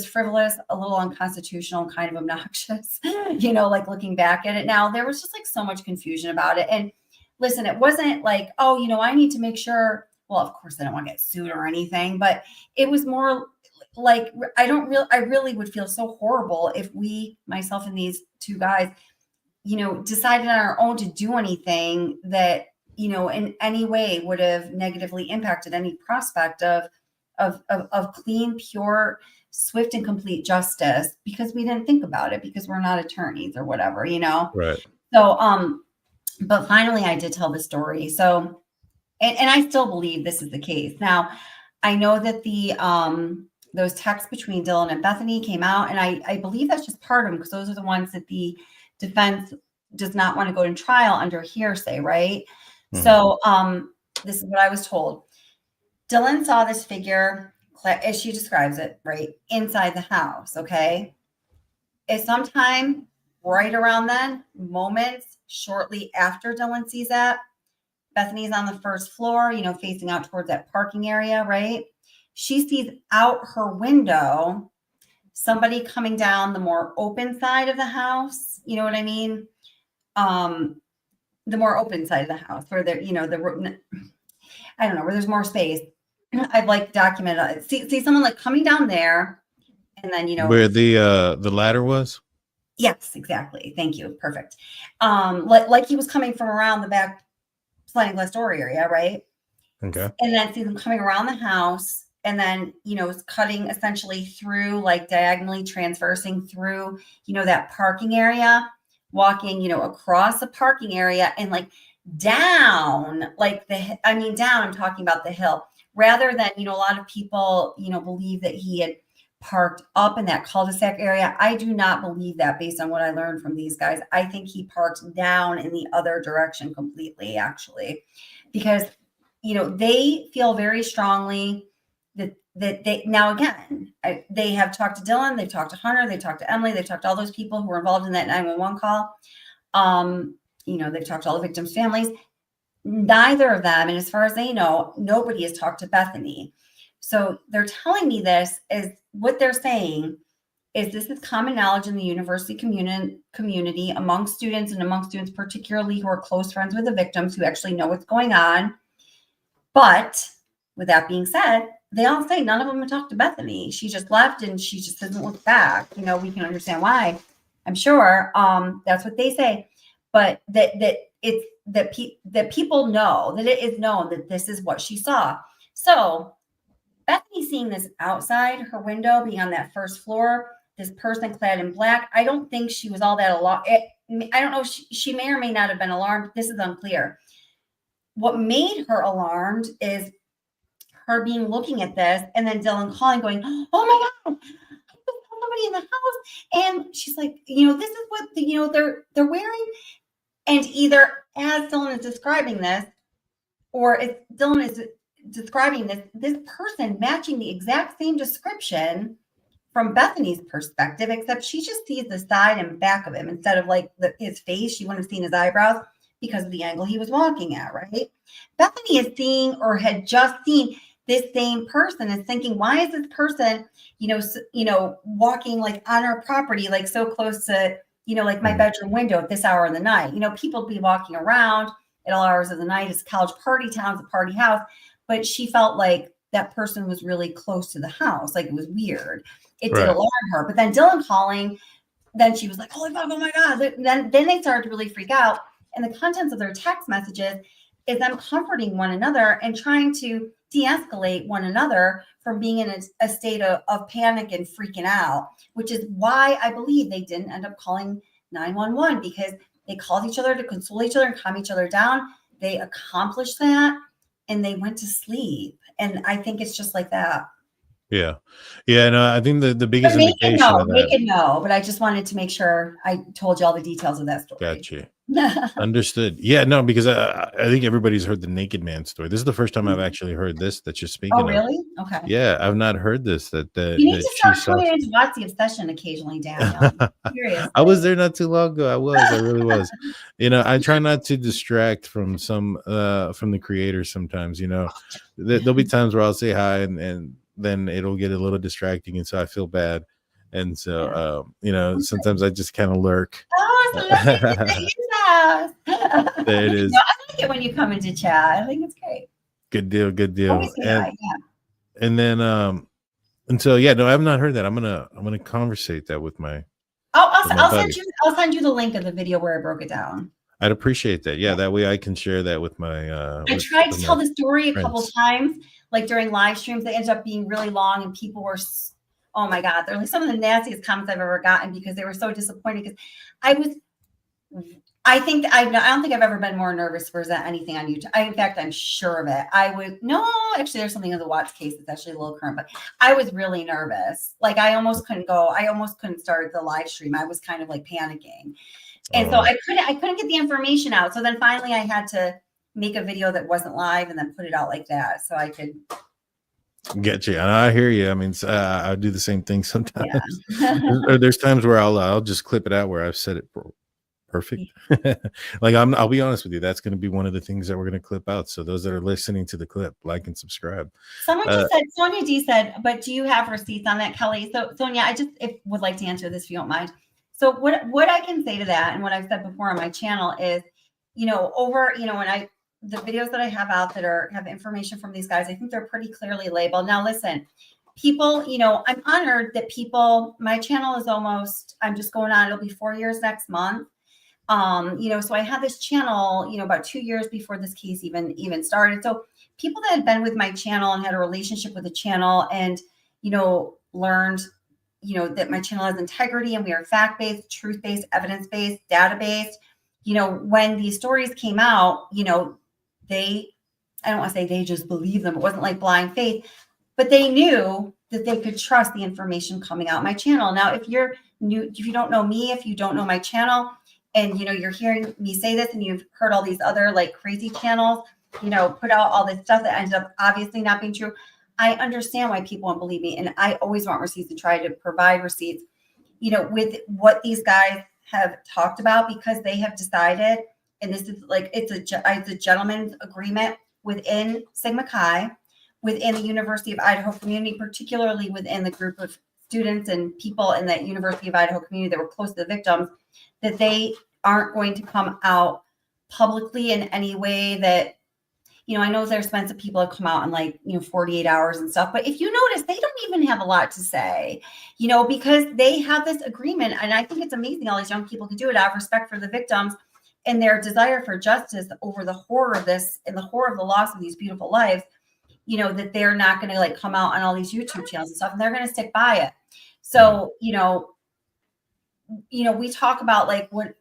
frivolous, a little unconstitutional, kind of obnoxious, like looking back at it now. There was just like so much confusion about it. And listen, it wasn't like, I need to make sure, well, of course I don't want to get sued or anything, but it was more like, I really would feel so horrible if myself and these two guys, decided on our own to do anything that, in any way would have negatively impacted any prospect of clean, pure, swift, and complete justice, because we didn't think about it, because we're not attorneys or whatever, Right. So, but finally I did tell the story. So, and I still believe this is the case. Now, I know that those texts between Dylan and Bethany came out, and I believe that's just part of them, because those are the ones that the defense does not want to go to trial under hearsay, right? So, this is what I was told. Dylan saw this figure, as she describes it, right, inside the house, okay? It's sometime right around then, moments shortly after Dylan sees that, Bethany's on the first floor, facing out towards that parking area, right? She sees out her window somebody coming down the more open side of the house. You know what I mean? The more open side of the house, where there, I don't know, where there's more space. I've like documented, see someone like coming down there, and then, where the ladder was. Yes, exactly. Thank you. Perfect. Like he was coming from around the back sliding glass door area, right? Okay. And then see them coming around the house, and then, cutting essentially through, like diagonally transversing through, that parking area, walking, across the parking area, and like down, like down, I'm talking about the hill, rather than, a lot of people, believe that he had parked up in that cul-de-sac area. I do not believe that, based on what I learned from these guys. I think he parked down in the other direction completely, actually, because, they feel very strongly that they, now again, they have talked to Dylan, they've talked to Hunter, they've talked to Emily, they've talked to all those people who were involved in that 911 call. They've talked to all the victims' families. Neither of them, and as far as they know, nobody has talked to Bethany. So they're telling me this, is what they're saying is this is common knowledge in the university community among students, and among students particularly who are close friends with the victims, who actually know what's going on. But with that being said, they all say none of them have talked to Bethany. She just left, and she just doesn't look back. We can understand why, I'm sure. That's what they say. But that people know, that it is known that this is what she saw. So Bethany seeing this outside her window, being on that first floor, this person clad in black, I don't think she was all that alarmed. I don't know. She may or may not have been alarmed. This is unclear. What made her alarmed is her looking at this, and then Dylan calling, going, "Oh my God, I saw somebody in the house." And she's like, this is what they're wearing. And either as Dylan is describing this, or if Dylan is describing this person matching the exact same description from Bethany's perspective, except she just sees the side and back of him instead of like his face. She wouldn't have seen his eyebrows because of the angle he was walking at, right? Bethany is seeing or had just seen this same person, is thinking, why is this person, walking like on our property, like so close to, like my bedroom window at this hour of the night? People be walking around at all hours of the night. It's college party town, it's a party house. But she felt like that person was really close to the house. Like it was weird. It did alarm her. But then Dylan calling, then she was like, holy fuck, oh my God. Then they started to really freak out. And the contents of their text messages is them comforting one another and trying to de-escalate one another from being in a state of panic and freaking out, which is why I believe they didn't end up calling 911, because they called each other to console each other and calm each other down. They accomplished that and they went to sleep. And I think it's just like that. Yeah. No, I think the biggest indication of that. Make it no, but I just wanted to make sure I told you all the details of that story. Gotcha. Understood. Yeah, no, because I think everybody's heard the naked man story. This is the first time I've actually heard this that you're speaking of. Oh, really? Okay. Yeah, I've not heard this. You need to start tuning into Watch the Obsession occasionally, Daniel. Seriously. I was there not too long ago. I really was. I try not to distract from from the creators sometimes. There'll be times where I'll say hi and then it'll get a little distracting, and so I feel bad. And so, sometimes I just kind of lurk. Oh, so there it is. I like it when you come into chat. I think it's great. Good deal. And then, and so, yeah, no, I have not heard that. I'm gonna conversate that with my. I'll send you the link of the video where I broke it down. I'd appreciate that. Yeah, that way I can share that with my. I tried to tell the story a couple times, like during live streams. They ended up being really long, and people were. Oh my God, they're like some of the nastiest comments I've ever gotten because they were so disappointed. Because I don't think I've ever been more nervous to present anything on YouTube. In fact, I'm sure of it. Actually, there's something in the Watts case that's actually a little current, but I was really nervous. Like I almost couldn't start the live stream. I was kind of like panicking. And so I couldn't get the information out. So then finally I had to make a video that wasn't live and then put it out like that so I could get you. And I hear you. I mean, I do the same thing sometimes. Yeah. There's times where I'll just clip it out where I've said it perfect. Like I'll be honest with you. That's going to be one of the things that we're going to clip out. So those that are listening to the clip, like and subscribe. Someone just said, Sonia D said, but do you have receipts on that, Kelly? So Sonia, I just would like to answer this if you don't mind. So what I can say to that, and what I've said before on my channel is, when the videos that I have out that have information from these guys, I think they're pretty clearly labeled. Now, listen, people, I'm honored that my channel is I'm just going on, it'll be 4 years next month. So I had this channel, about 2 years before this case even started. So people that had been with my channel and had a relationship with the channel and, learned, that my channel has integrity and we are fact-based, truth-based, evidence-based, data-based. When these stories came out, I don't want to say they just believed them. It wasn't like blind faith, but they knew that they could trust the information coming out my channel. Now, if you're new, if you don't know me, if you don't know my channel, and you're hearing me say this and you've heard all these other like crazy channels, put out all this stuff that ended up obviously not being true, I understand why people won't believe me. And I always want receipts and try to provide receipts, with what these guys have talked about, because they have decided, and this is like, it's a gentleman's agreement within Sigma Chi, within the University of Idaho community, particularly within the group of students and people in that University of Idaho community that were close to the victims, that they aren't going to come out publicly in any way that, I know there's been some people that come out in 48 hours and stuff, but if you notice, they don't even have a lot to say, because they have this agreement. And I think it's amazing all these young people can do it out of respect for the victims and their desire for justice over the horror of this and the horror of the loss of these beautiful lives, that they're not going to come out on all these YouTube channels and stuff, and they're going to stick by it. So, we talk about what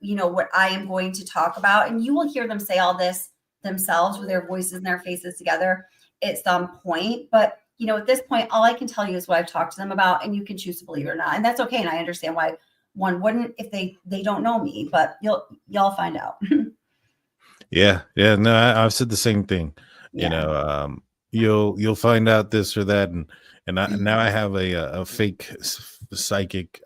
I am going to talk about, and you will hear them say all this themselves with their voices and their faces together at some point. But, at this point, all I can tell you is what I've talked to them about, and you can choose to believe it or not. And that's okay. And I understand why one wouldn't if they don't know me, but y'all find out. Yeah. No, I've said the same thing. Yeah. you'll find out this or that, and now I have a fake psychic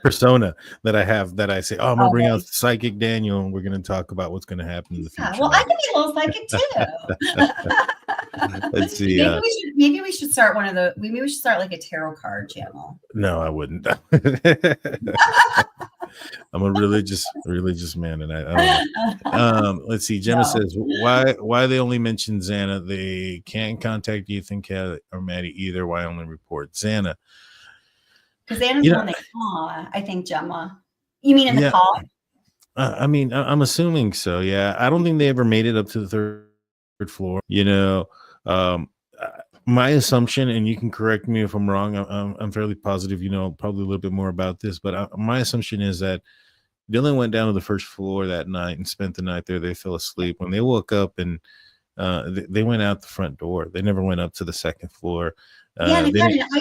persona that I have, that I say, oh, I'm gonna bring out psychic Daniel, and we're gonna talk about what's gonna happen in the future. Well, I can be a little psychic too. Let's see. Maybe we should start maybe we should start like a tarot card channel. No, I wouldn't. I'm a religious man, and I don't know. Let's see. Gemma says, why they only mention Xana? They can't contact Ethan, Kelly, or Maddie either. Why only report Xana? Because Xana's the one they call, I think, Gemma. You mean in the call? I mean, I'm assuming so. Yeah, I don't think they ever made it up to the third floor. My assumption, and you can correct me if I'm wrong, I'm fairly positive probably a little bit more about this, but my assumption is that Dylan went down to the first floor that night and spent the night there. They fell asleep. When they woke up, and they went out the front door. They never went up to the second floor. I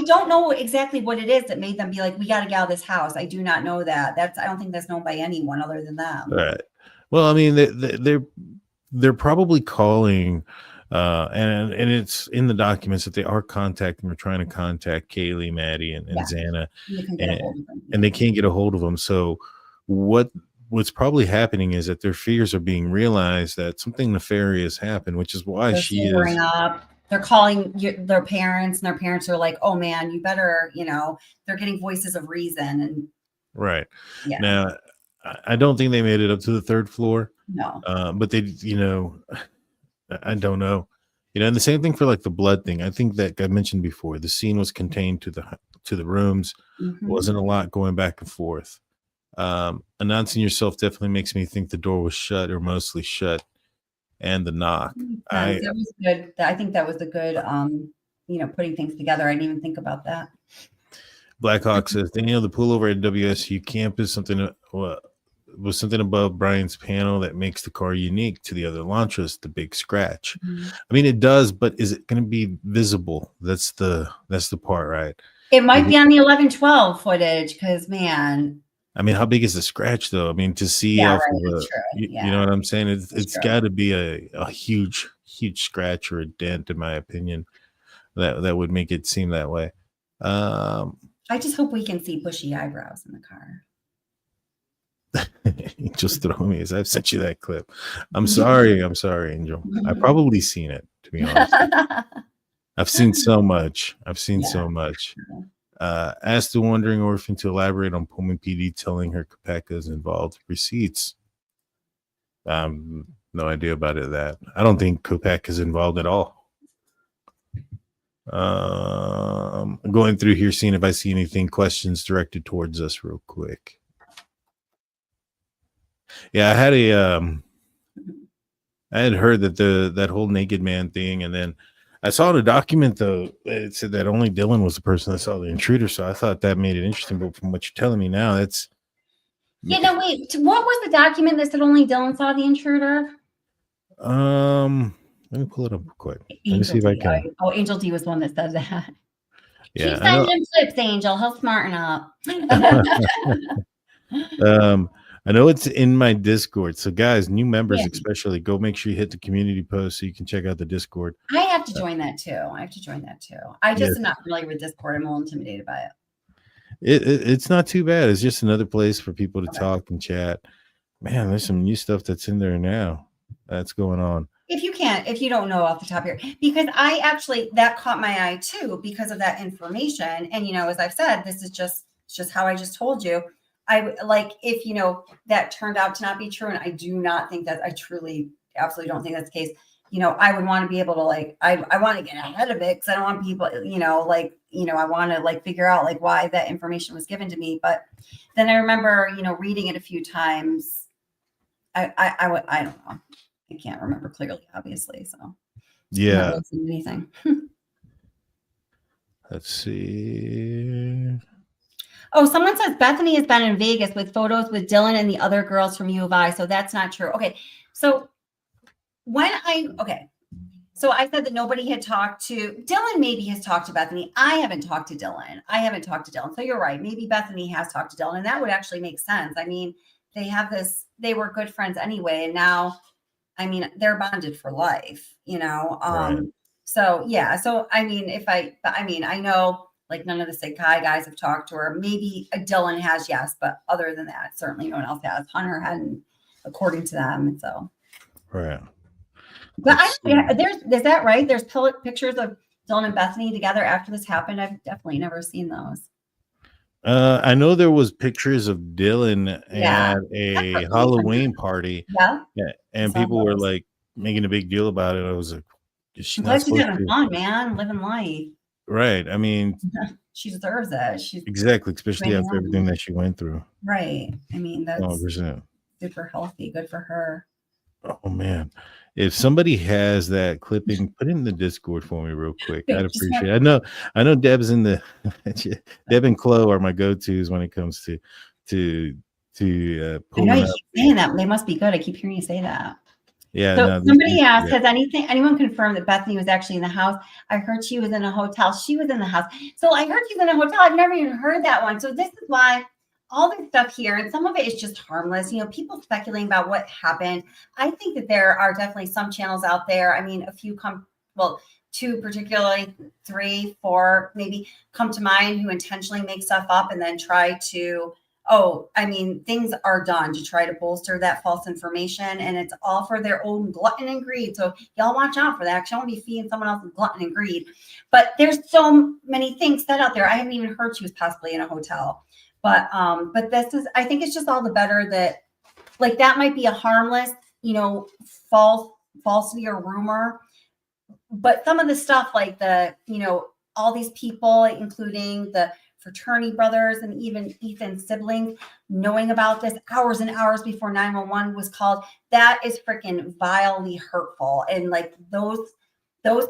don't know exactly what it is that made them be like, we got to get out of this house. I do not know that. I don't think that's known by anyone other than them. Right. Well, I mean, they're probably calling, and it's in the documents that they are contacting or trying to contact Kaylee, Maddie, and Xana, and they can't get a hold of them. So what's probably happening is that their fears are being realized that something nefarious happened, which is why she is up. They're calling their parents, and their parents are like, oh man, you better, they're getting voices of reason. And right. Yeah. Now, I don't think they made it up to the third floor. No. But they, I don't know. And the same thing for like the blood thing. I think that I mentioned before, the scene was contained to the rooms. Mm-hmm. Wasn't a lot going back and forth. Announcing yourself definitely makes me think the door was shut or mostly shut. And the knock. That was good. I think that was a good, putting things together. I didn't even think about that. Blackhawk says, Daniel, the pullover at WSU campus was something above Brian's panel that makes the car unique to the other Elantras, the big scratch. Mm-hmm. I mean, it does, but is it going to be visible? That's the part, right? It might be on the 11-12 footage, because man. I mean, how big is the scratch, though? I mean, to see off of you know what I'm saying? It's got to be a huge scratch or a dent, in my opinion. That would make it seem that way. I just hope we can see bushy eyebrows in the car. Just throw me as I've sent you that clip. I'm sorry, Angel. I've probably seen it, to be honest. I've seen so much. So much. Asked the wandering orphan to elaborate on Pullman PD telling her Kopeka is involved. Receipts. No idea about it. That I don't think Kopeka is involved at all. Going through here, seeing if I see anything, questions directed towards us real quick. Yeah, I had heard that that whole naked man thing, and then I saw the document, though. It said that only Dylan was the person that saw the intruder, so I thought that made it interesting. But from what you're telling me now, that's... Wait. What was the document that said only Dylan saw the intruder? Let me pull it up quick. Let me see if I can. Oh, Angel D was the one that said that. Yeah, keep sending him clips, Angel. He'll smarten up. I know it's in my Discord. So guys, new members especially, go make sure you hit the community post so you can check out the Discord. I have to join that too. I just am not familiar with Discord. I'm a little intimidated by it. It's not too bad. It's just another place for people to talk and chat. Man, there's some new stuff that's in there now. That's going on. If you don't know off the top here, because that caught my eye too, because of that information. And, as I've said, this is just how I just told you. I like, if, that turned out to not be true. And I do not think that, I truly, absolutely don't think that's the case. I would want to be able to I want to get ahead of it, because I don't want people, I want to figure out why that information was given to me. But then I remember, reading it a few times. I don't know. I can't remember clearly, obviously. So yeah. I'm not listening to anything. Let's see. Oh, someone says Bethany has been in Vegas with photos with Dylan and the other girls from U of I. So that's not true. Okay. So so I said that nobody had talked to Dylan. Maybe has talked to Bethany. I haven't talked to Dylan. So you're right. Maybe Bethany has talked to Dylan, and that would actually make sense. I mean, they were good friends anyway. And now, I mean, they're bonded for life, Right. So yeah. So I mean, I know like none of the Sakai guys have talked to her. Maybe Dylan has, yes, but other than that, certainly no one else has. Hunter hadn't, according to them. And so, Right. but is that right? There's pictures of Dylan and Bethany together after this happened. I've definitely never seen those. I know there was pictures of Dylan Yeah. at a Halloween party. Yeah. And Saw people were those. like making a big deal about it. I was like, is she I'm not glad she's supposed having to? fun, man, living life. Right. I mean, She deserves it. She's exactly, especially after 21. everything that she went through. Right. I mean, that's 100%. super healthy. Good for her. Oh man. If somebody has that clipping, put it in the Discord for me real quick. Wait, I'd just appreciate it. I know Deb's in the Deb and Chloe are my go-tos when it comes to I know pulling you up. keep saying that. They must be good. I keep hearing you say that. Yeah. So No, somebody asked, has anyone confirmed that Bethany was actually in the house? I heard she was in a hotel. She was in the house. So I heard she's in a hotel. I've never even heard that one. So this is why all this stuff here, and some of it is just harmless. People speculating about what happened. I think that there are definitely some channels out there. I mean, two, particularly 3, 4, maybe come to mind who intentionally make stuff up and then try to, things are done to try to bolster that false information, and it's all for their own glutton and greed. So y'all watch out for that, because you don't want to be feeding someone else's glutton and greed. But there's so many things said out there. I haven't even heard she was possibly in a hotel. But this is, I think it's just all the better that, like, that might be a harmless, falsity or rumor. But some of the stuff, like all these people, including the fraternity brothers and even Ethan's siblings, knowing about this hours and hours before 911 was called, that is freaking vilely hurtful. And like those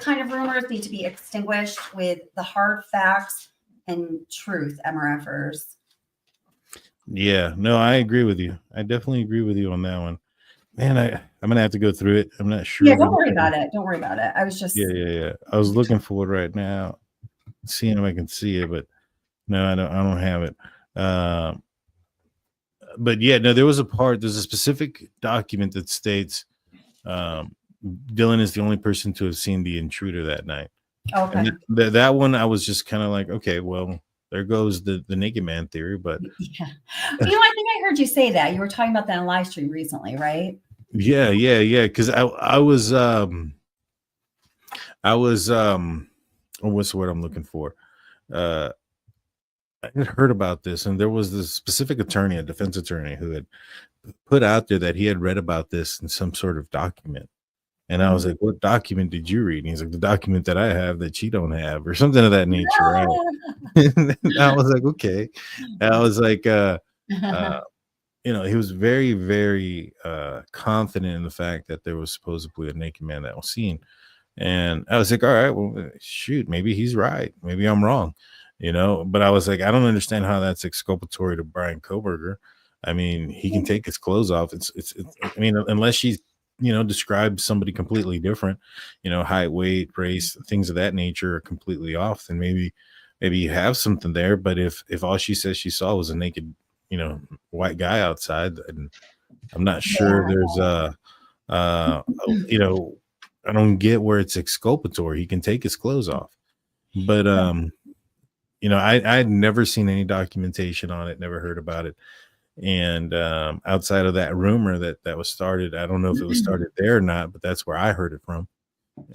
kind of rumors need to be extinguished with the hard facts and truth, MRFers. Yeah, no, I agree with you. I definitely agree with you on that one. Man, I'm gonna have to go through it. I'm not sure. Yeah, don't worry about it. Don't worry about it. I was just yeah. I was looking for it right now, seeing if I can see it, but no, I don't have it. But yeah, no, there's a specific document that states Dylan is the only person to have seen the intruder that night. Okay. And that one, I was just kind of like, okay, well, there goes the naked man theory. But yeah, I think I heard you say that. You were talking about that on live stream recently, right? Yeah. Because I was what's the word I'm looking for? I had heard about this, and there was this specific attorney, a defense attorney, who had put out there that he had read about this in some sort of document. And I was like, what document did you read? And he's like, the document that I have that you don't have, or something of that nature, right? And I was like, okay. And I was like, he was very, very confident in the fact that there was supposedly a naked man that was seen. And I was like, all right, well, shoot, maybe he's right. Maybe I'm wrong, But I was like, I don't understand how that's exculpatory to Bryan Kohberger. I mean, he can take his clothes off. It's unless she's, describes somebody completely different, height, weight, race, things of that nature are completely off, then maybe you have something there. But if all she says she saw was a naked, white guy outside, and I'm not sure there's I don't get where it's exculpatory. He can take his clothes off. But I'd never seen any documentation on it, never heard about it. And outside of that rumor that was started, I don't know if it was started there or not, but that's where I heard it from.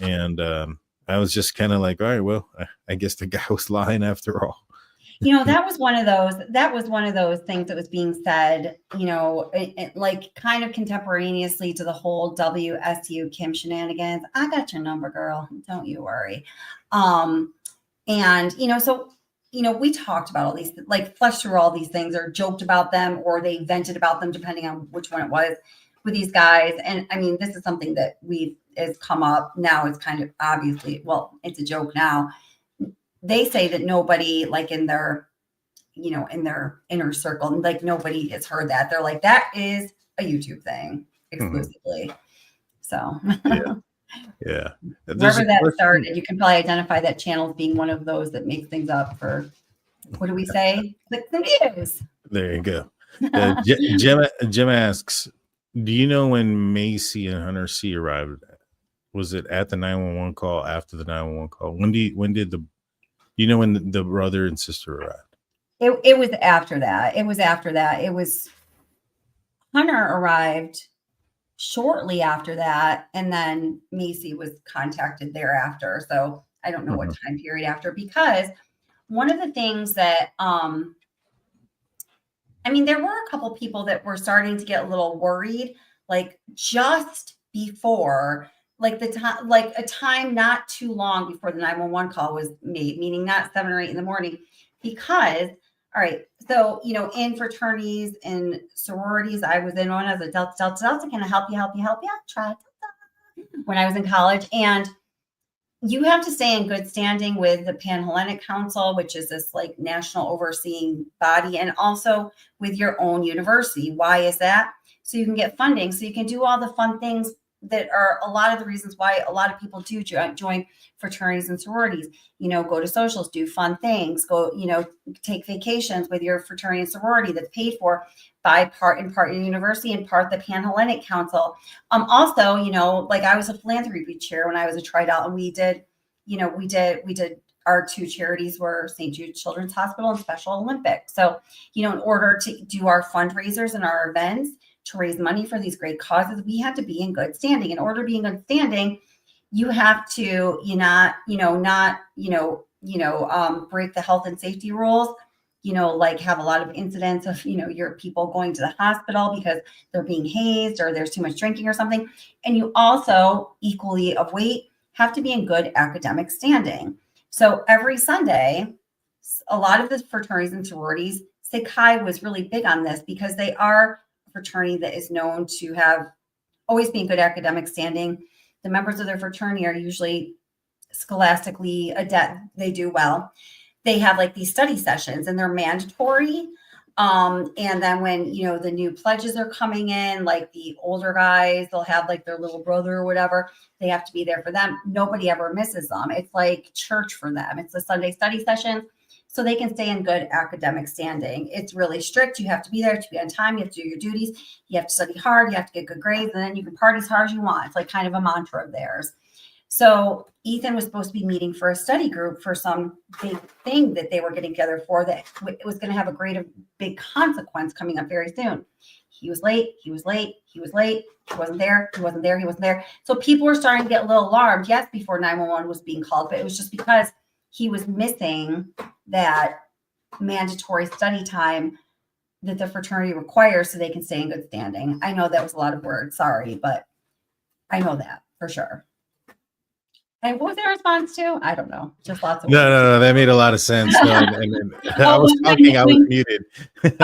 And I was just kind of like, all right, well, I guess the guy was lying after all. That was one of those things that was being said, like kind of contemporaneously to the whole WSU Kim shenanigans. I got your number, girl. Don't you worry. So we talked about all these, like, fleshed through all these things, or joked about them, or they vented about them, depending on which one it was with these guys. And I mean, this is something that has come up now. It's kind of obviously, well, it's a joke now. They say that nobody, like, in their inner circle, like, nobody has heard that. They're like, that is a YouTube thing exclusively. So yeah. Wherever that started, you can probably identify that channel as being one of those that makes things up for, what do we say? Click the views. There you go. Jim asks, Do you know when Macy and Hunter C arrived? Was it at the 911 call, after the 911 call? When did you know when the brother and sister arrived? It was after that. It was Hunter arrived shortly after that, and then Macy was contacted thereafter. So I don't know what time period after, because one of the things that there were a couple people that were starting to get a little worried, like just before, like a time not too long before the 911 call was made, meaning not 7 or 8 in the morning, because, all right, so, in fraternities and sororities, I was in one as a Delta. Can I help you? Try when I was in college. And you have to stay in good standing with the Panhellenic Council, which is this like national overseeing body, and also with your own university. Why is that? So you can get funding, so you can do all the fun things that are a lot of the reasons why a lot of people do join fraternities and sororities. Go to socials, do fun things, go, take vacations with your fraternity and sorority that's paid for by in part your university and part the Panhellenic Council. Also, like I was a philanthropy chair when I was a Tri-Delt, and we did our 2 charities were St. Jude Children's Hospital and Special Olympics. So, in order to do our fundraisers and our events to raise money for these great causes, we had to be in good standing. In order to be in good standing, you have to break the health and safety rules, like have a lot of incidents of, your people going to the hospital because they're being hazed or there's too much drinking or something. And you also, equally of weight, have to be in good academic standing. So every Sunday, a lot of the fraternities and sororities, Psi Chi was really big on this because they are a fraternity that is known to have always been good academic standing. The members of their fraternity are usually scholastically adept. They do well. They have like these study sessions, and they're mandatory. And then when, the new pledges are coming in, like the older guys, they'll have like their little brother or whatever. They have to be there for them. Nobody ever misses them. It's like church for them. It's a Sunday study session, so they can stay in good academic standing. It's really strict. You have to be there to be on time. You have to do your duties. You have to study hard. You have to get good grades, and then you can party as hard as you want. It's like kind of a mantra of theirs. So Ethan was supposed to be meeting for a study group for some big thing that they were getting together for, that it was going to have a big consequence coming up very soon. He was late. He wasn't there. So people were starting to get a little alarmed. Yes, before 911 was being called, but it was just because he was missing that mandatory study time that the fraternity requires so they can stay in good standing. I know that was a lot of words. Sorry, but I know that for sure. And what was their response to? I don't know. Just lots of words. No. That made a lot of sense. I was talking. I was muted. Okay.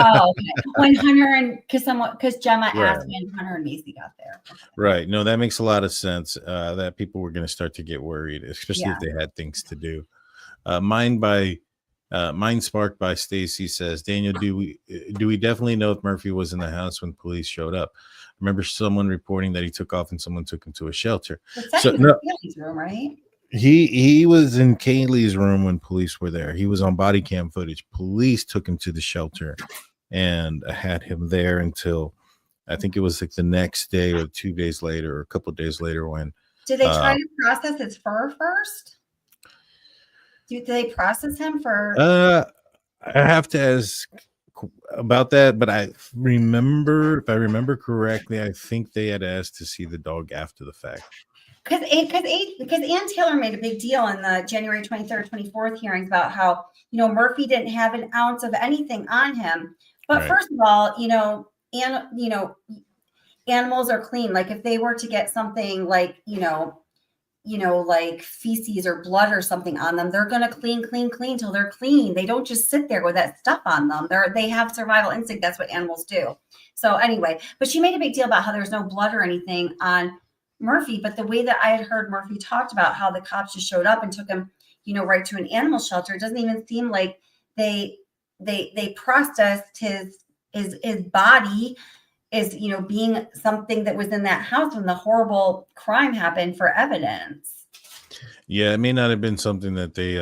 When Hunter because Gemma asked when Hunter and Macy got there. Right. No, that makes a lot of sense. That people were going to start to get worried, especially if they had things to do. Mind Sparked by Stacy says, Daniel, do we definitely know if Murphy was in the house when police showed up? I remember someone reporting that he took off and someone took him to a shelter. So no, Kaylee's room, right? He was in Kaylee's room when police were there. He was on body cam footage. Police took him to the shelter and had him there until I think it was like the next day or 2 days later or a couple of days later when. Did they try to process his fur first? Did they process him for? I have to ask about that, but if I remember correctly, I think they had asked to see the dog after the fact. Because Ann Taylor made a big deal in the January 23rd, 24th hearings about how, Murphy didn't have an ounce of anything on him. But right. First of all, animals are clean. Like if they were to get something like, like feces or blood or something on them, they're going to clean till they're clean. They don't just sit there with that stuff on them. They have survival instinct. That's what animals do. So anyway, but she made a big deal about how there's no blood or anything on Murphy. But the way that I had heard Murphy talked about how the cops just showed up and took him, right to an animal shelter, it doesn't even seem like they processed his body is, being something that was in that house when the horrible crime happened for evidence. Yeah, it may not have been something that they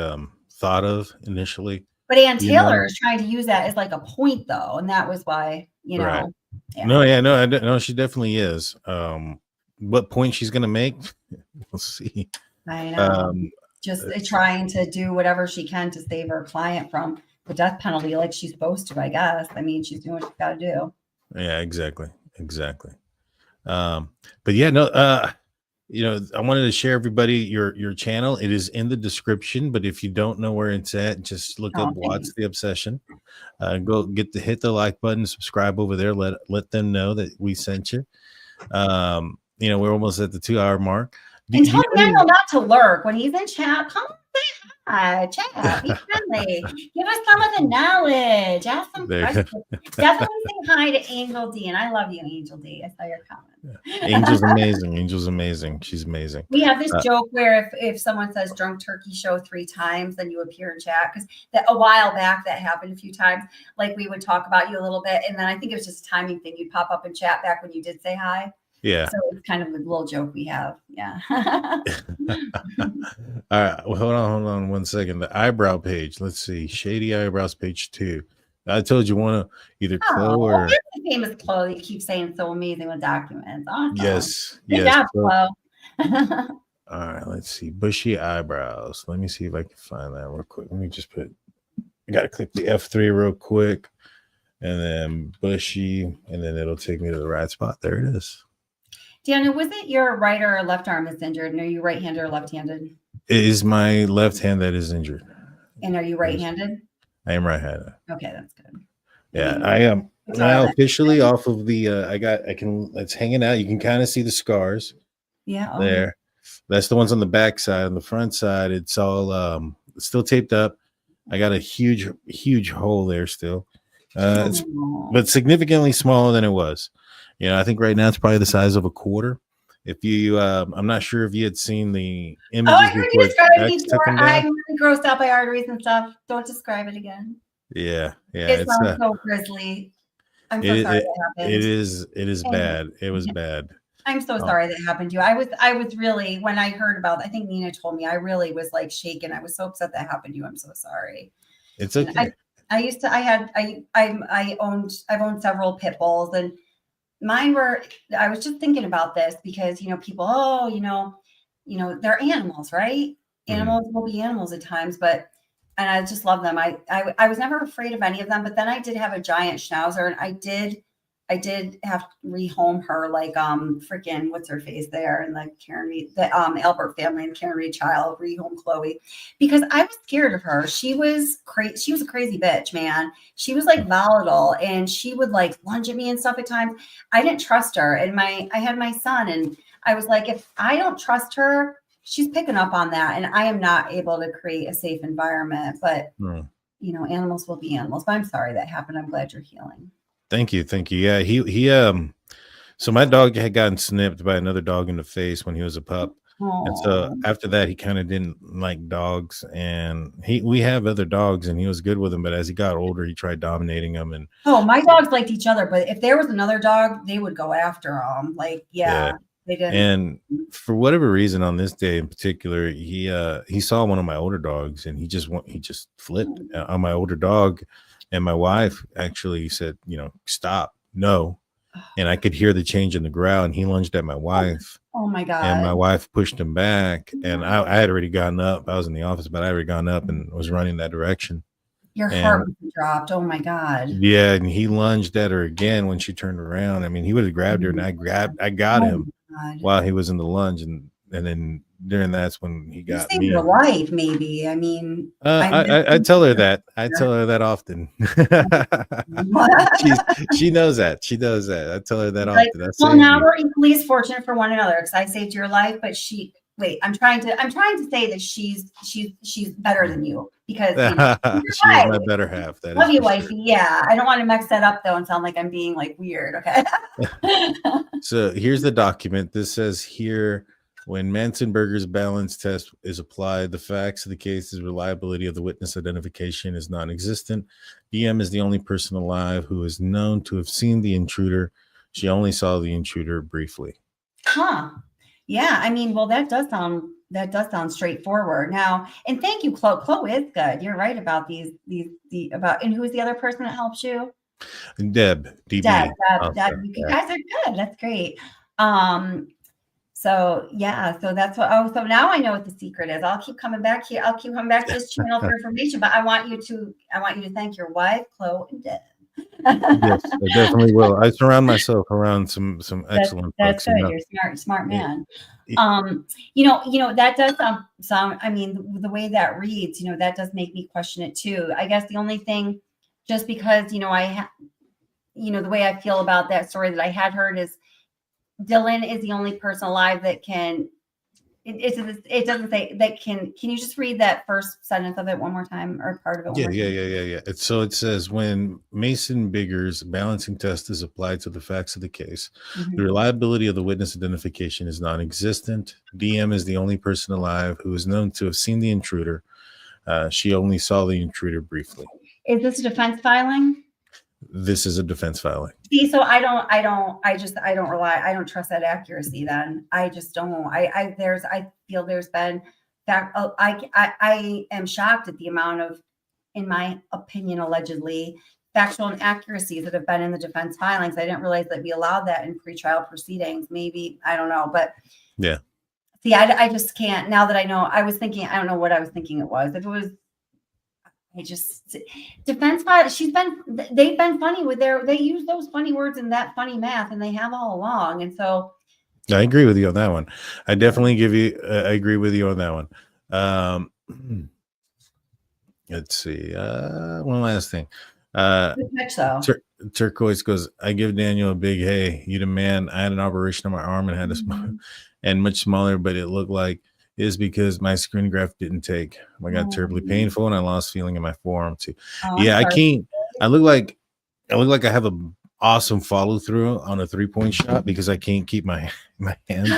thought of initially. But Ann Taylor is trying to use that as like a point, though. And that was why, Right. Yeah. No, yeah, no, no, she definitely is. What point she's gonna make, we'll see. I know. Just trying to do whatever she can to save her client from the death penalty, like she's supposed to, I guess. I mean, she's doing what she's got to do. Yeah, exactly. But yeah, no, I wanted to share everybody your channel. It is in the description, but if you don't know where it's at, just look up What's the Obsession. Go hit the like button, subscribe over there. Let them know that we sent you. We're almost at the 2-hour mark. And tell Daniel not to lurk when he's in chat. Come say hi, chat, be friendly. Give us some of the knowledge. Ask some questions. Definitely say hi to Angel D. And I love you, Angel D. I saw your comment. Angel's amazing. Angel's amazing. She's amazing. We have this joke where if someone says Drunk Turkey Show 3 times, then you appear in chat. Because a while back that happened a few times. Like we would talk about you a little bit. And then I think it was just a timing thing. You'd pop up in chat back when you did say hi. Yeah. So it's kind of a little joke we have. Yeah. All right. Well, hold on 1 second. The eyebrow page. Let's see. Shady eyebrows, page 2. I told you one of either Chloe or that's the famous Chloe. You keep saying so amazing with documents. Awesome. Yes. Good yes. job, Chloe. All right. Let's see. Bushy eyebrows. Let me see if I can find that real quick. Let me just I got to click the F3 real quick, and then bushy, and then it'll take me to the right spot. There it is. Deanna, was it your right or left arm that's injured? And are you right-handed or left-handed? It is my left hand that is injured. And are you right-handed? I am right-handed. Okay, that's good. Yeah, I am now officially off of the. It's hanging out. You can kind of see the scars. Yeah. There. That's the ones on the back side. On the front side, it's all still taped up. I got a huge hole there still. But significantly smaller than it was. I think right now it's probably the size of a quarter. If you, I'm not sure if you had seen the images. I heard you describe it before. I'm really grossed out by arteries and stuff. Don't describe it again. Yeah. It sounds so grisly. I'm so sorry that happened. It is bad. It was bad. I'm so sorry that happened to you. I was really, when I heard about, I think Nina told me, I really was like shaken. I was so upset that happened to you. I'm so sorry. It's okay. I've owned several pit bulls, and mine were, I was just thinking about this because, people, they're animals, right? Animals will be animals at times, and I just love them. I was never afraid of any of them, but then I did have a giant schnauzer, and I did have to rehome her, like freaking what's her face there, and like Karen Reed, the Albert family and Karen Reed child, rehome Chloe, because I was scared of her. She was crazy. She was a crazy bitch, man. She was like volatile, and she would like lunge at me and stuff at times. I didn't trust her, and I had my son, and I was like, if I don't trust her, she's picking up on that, and I am not able to create a safe environment. But animals will be animals. But I'm sorry that happened. I'm glad you're healing. Thank you. Yeah, he so my dog had gotten snipped by another dog in the face when he was a pup. Aww. And so after that, he kind of didn't like dogs, and we have other dogs, and he was good with them. But as he got older, he tried dominating them. And my dogs liked each other, but if there was another dog, they would go after him. Like, yeah. They did. And for whatever reason, on this day in particular, he saw one of my older dogs, and he just flipped on my older dog. And my wife actually said, stop, no. And I could hear the change in the growl, and he lunged at my wife. Oh my God. And my wife pushed him back. And I had already gotten up. I was in the office, but I had already gone up and was running that direction. Your heart dropped. Oh my God. Yeah. And he lunged at her again when she turned around. I mean, he would have grabbed her, and I got him while he was in the lunge. And then during that's when he got me. Your life, maybe. I mean, I tell her that. I tell her that often. she knows that. She knows that. I tell her that often. Well, now we're equally as fortunate for one another, because I saved your life, but I'm trying to say that she's better than you, because she's my better half. Love you, wifey. Yeah, I don't want to mix that up though and sound like I'm being like weird. Okay. So here's the document. This says here, when Manson-Berger's balance test is applied, the facts of the case's reliability of the witness identification is non-existent. BM is the only person alive who is known to have seen the intruder. She only saw the intruder briefly. Huh. Yeah. I mean, well, that does sound straightforward. Now, and thank you, Chloe. Chloe is good. You're right about and who's the other person that helps you? Deb, DB. Deb, you guys are good. That's great. So yeah, so that's what. Oh, so now I know what the secret is. I'll keep coming back here. I'll keep coming back to this channel for information. But I want you to thank your wife, Chloe, and Deb. Yes, I definitely will. I surround myself around some excellent that's folks. good. You're smart man. That does sound. I mean, the way that reads, that does make me question it too. I guess the only thing, just because the way I feel about that story that I had heard is Dylan is the only person alive that can. It doesn't say that can you just read that first sentence of it one more time, or part of it? Yeah. So it says, when Mason Bigger's balancing test is applied to the facts of the case, the reliability of the witness identification is non-existent. DM is the only person alive who is known to have seen the intruder. She only saw the intruder briefly. Is this a defense filing? This is a defense filing. See, so I don't trust that accuracy. Then I just don't. I feel there's been fact. I am shocked at the amount of, in my opinion, allegedly factual inaccuracies that have been in the defense filings. I didn't realize that we allowed that in pretrial proceedings. Maybe, I don't know, but yeah. See, I just can't. Now that I know, I don't know what I was thinking it was. If it was. Defense file. They've been funny with they use those funny words and that funny math, and they have all along. And so I agree with you on that one. I definitely I agree with you on that one. Let's see. One last thing. Turquoise goes, I give Daniel a big hey, you the man. I had an operation on my arm and had a and much smaller, but it looked like is because my screen graft didn't take. I got terribly painful and I lost feeling in my forearm too. I can't. I look like I have a awesome follow through on a 3-point shot because I can't keep my hand.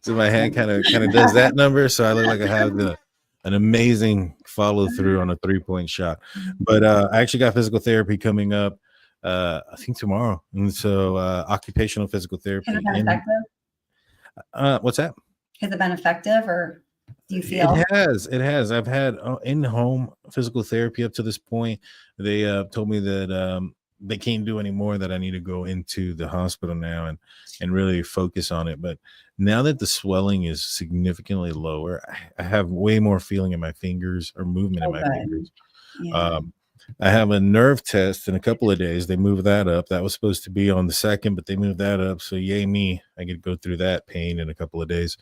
So my hand kind of does that number. So I look like I have an amazing follow through on a 3-point shot. But I actually got physical therapy coming up. I think tomorrow, and so occupational physical therapy. Has it been effective? What's that? Has it been effective, or do you feel it has? I've had in-home physical therapy up to this point. They told me that they can't do any more, that I need to go into the hospital now and really focus on it. But now that the swelling is significantly lower, I have way more feeling in my fingers or movement in my fingers. Yeah. I have a nerve test in a couple of days. They moved that up. That was supposed to be on the 2nd, but they moved that up. So yay me, I get to go through that pain in a couple of days.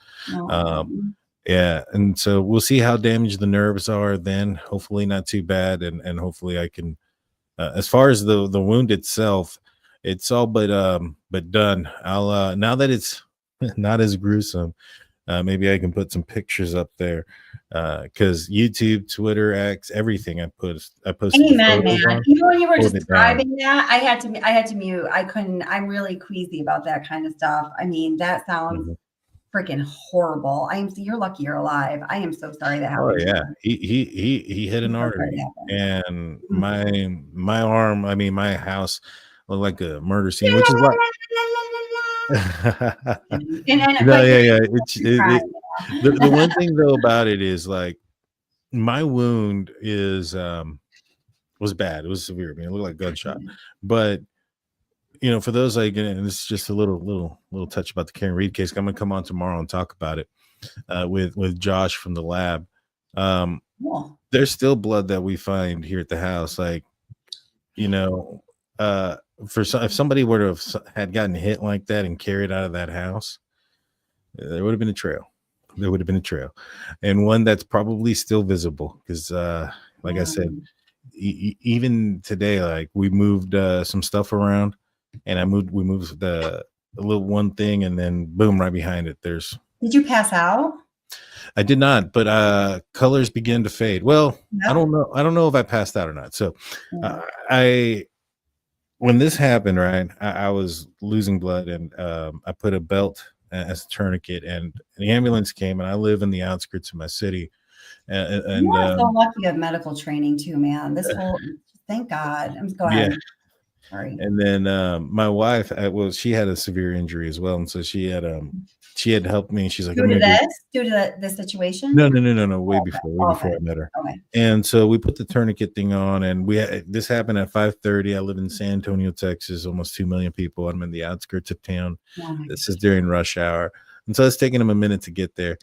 Yeah, and so we'll see how damaged the nerves are then. Hopefully not too bad, and hopefully I can. As far as the wound itself, it's all but done. I'll now that it's not as gruesome, maybe I can put some pictures up there, because YouTube, Twitter, X, everything I posted. Amen, man. Even when you were describing that, I had to mute. I couldn't. I'm really queasy about that kind of stuff. I mean, that sounds freaking horrible. You're lucky you're alive. I am so sorry that happened. Oh yeah, he hit an artery, and my arm. I mean, my house looked like a murder scene, which is like. The one thing though about it is, like, my wound was bad. It was severe. I mean, it looked like a gunshot. But for those, like, and this is just a little touch about the Karen Reed case. I'm gonna come on tomorrow and talk about it with Josh from the lab. There's still blood that we find here at the house, like, if somebody were to have had gotten hit like that and carried out of that house, there would have been a trail. There would have been a trail, and one that's probably still visible because, like I said, even today, like, we moved some stuff around, and we moved the little one thing, and then boom, right behind it, there's. Did you pass out? I did not, but colors began to fade. Well, I don't know if I passed out or not. So, when this happened, right, I was losing blood, and I put a belt as a tourniquet, and the ambulance came, and I live in the outskirts of my city. And you are so lucky you have medical training too, man. This whole, thank God. Go ahead. Sorry. And then my wife, well, she had a severe injury as well, and so she had helped me. She's like, due to this situation? No. Way before I met her. Okay. And so we put the tourniquet thing on, and this happened at 5:30. I live in San Antonio, Texas, almost 2 million people. I'm in the outskirts of town. This is during rush hour, and so it's taking them a minute to get there.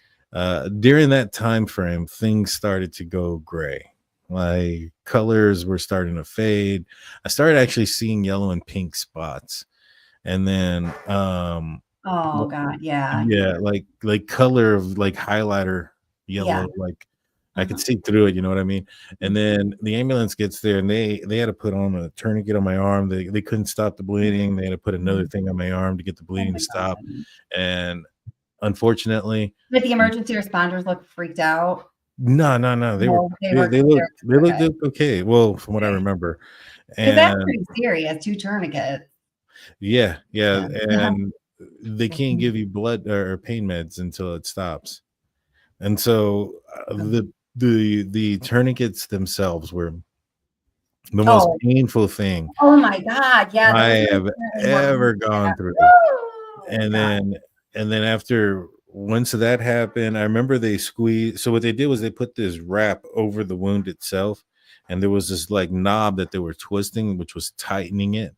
During that time frame, things started to go gray. Like colors were starting to fade. I started actually seeing yellow and pink spots, and then oh God, yeah, like color of like highlighter yellow, like I could see through it, you know what I mean? And then the ambulance gets there, and they had to put on a tourniquet on my arm. They couldn't stop the bleeding. They had to put another thing on my arm to get the bleeding to stop. And unfortunately, did the emergency responders look freaked out? No. They looked okay. Well, from what I remember, and that's pretty serious. 2 tourniquets. Yeah. And they can't give you blood or pain meds until it stops. And so the tourniquets themselves were the most painful thing. Oh my God! Yeah, I have ever gone through. And then after. Once that happened, I remember they squeezed. So what they did was they put this wrap over the wound itself, and there was this like knob that they were twisting, which was tightening it,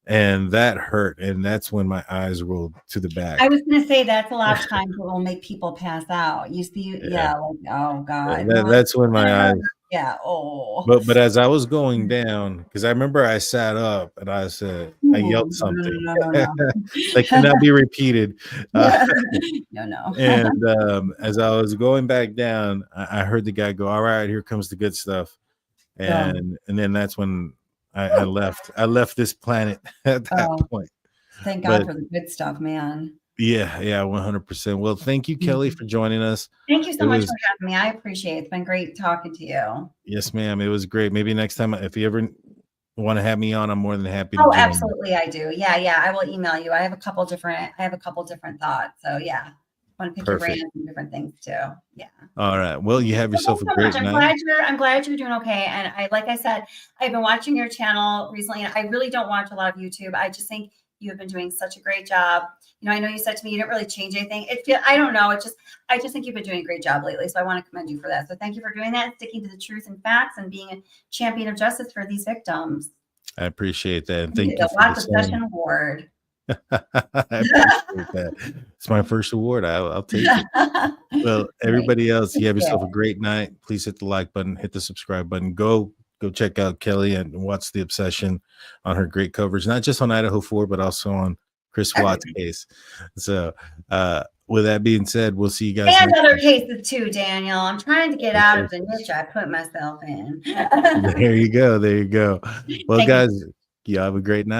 and that hurt. And that's when my eyes rolled to the back. I was going to say that's a lot of times it will make people pass out. You see, like, oh God, that's when my eyes. Yeah. Oh. But as I was going down, because I remember I sat up and I said, I yelled something that cannot be repeated. No. And as I was going back down, I heard the guy go, "All right, here comes the good stuff," and then that's when I left. I left this planet at that point. Thank God for the good stuff, man. Yeah, 100%. Well, thank you, Kelly, for joining us. Thank you so much for having me. I appreciate it. It's been great talking to you. Yes, ma'am. It was great. Maybe next time, if you ever want to have me on, I'm more than happy to. Oh, absolutely, I do. Yeah. I will email you. I have a couple different thoughts. So yeah, I want to pick your brain on some different things too. Yeah. All right. Well, you have yourself a great night. I'm glad you're doing okay. And like I said, I've been watching your channel recently, and I really don't watch a lot of YouTube. I just think you have been doing such a great job. You know, I know you said to me you didn't really change anything. I don't know. I just think you've been doing a great job lately. So I want to commend you for that. So thank you for doing that, sticking to the truth and facts, and being a champion of justice for these victims. I appreciate that. And thank you for the session award. I appreciate that. It's my first award. I'll take it. Well, everybody else, you have yourself a great night. Please hit the like button, hit the subscribe button. Go check out Kelly and watch The Obsession on her great coverage, not just on Idaho 4, but also on Chris Watt's case. So with that being said, we'll see you guys. And other cases too, Daniel. I'm trying to get out of the niche I put myself in. There you go. Well, guys, you have a great night.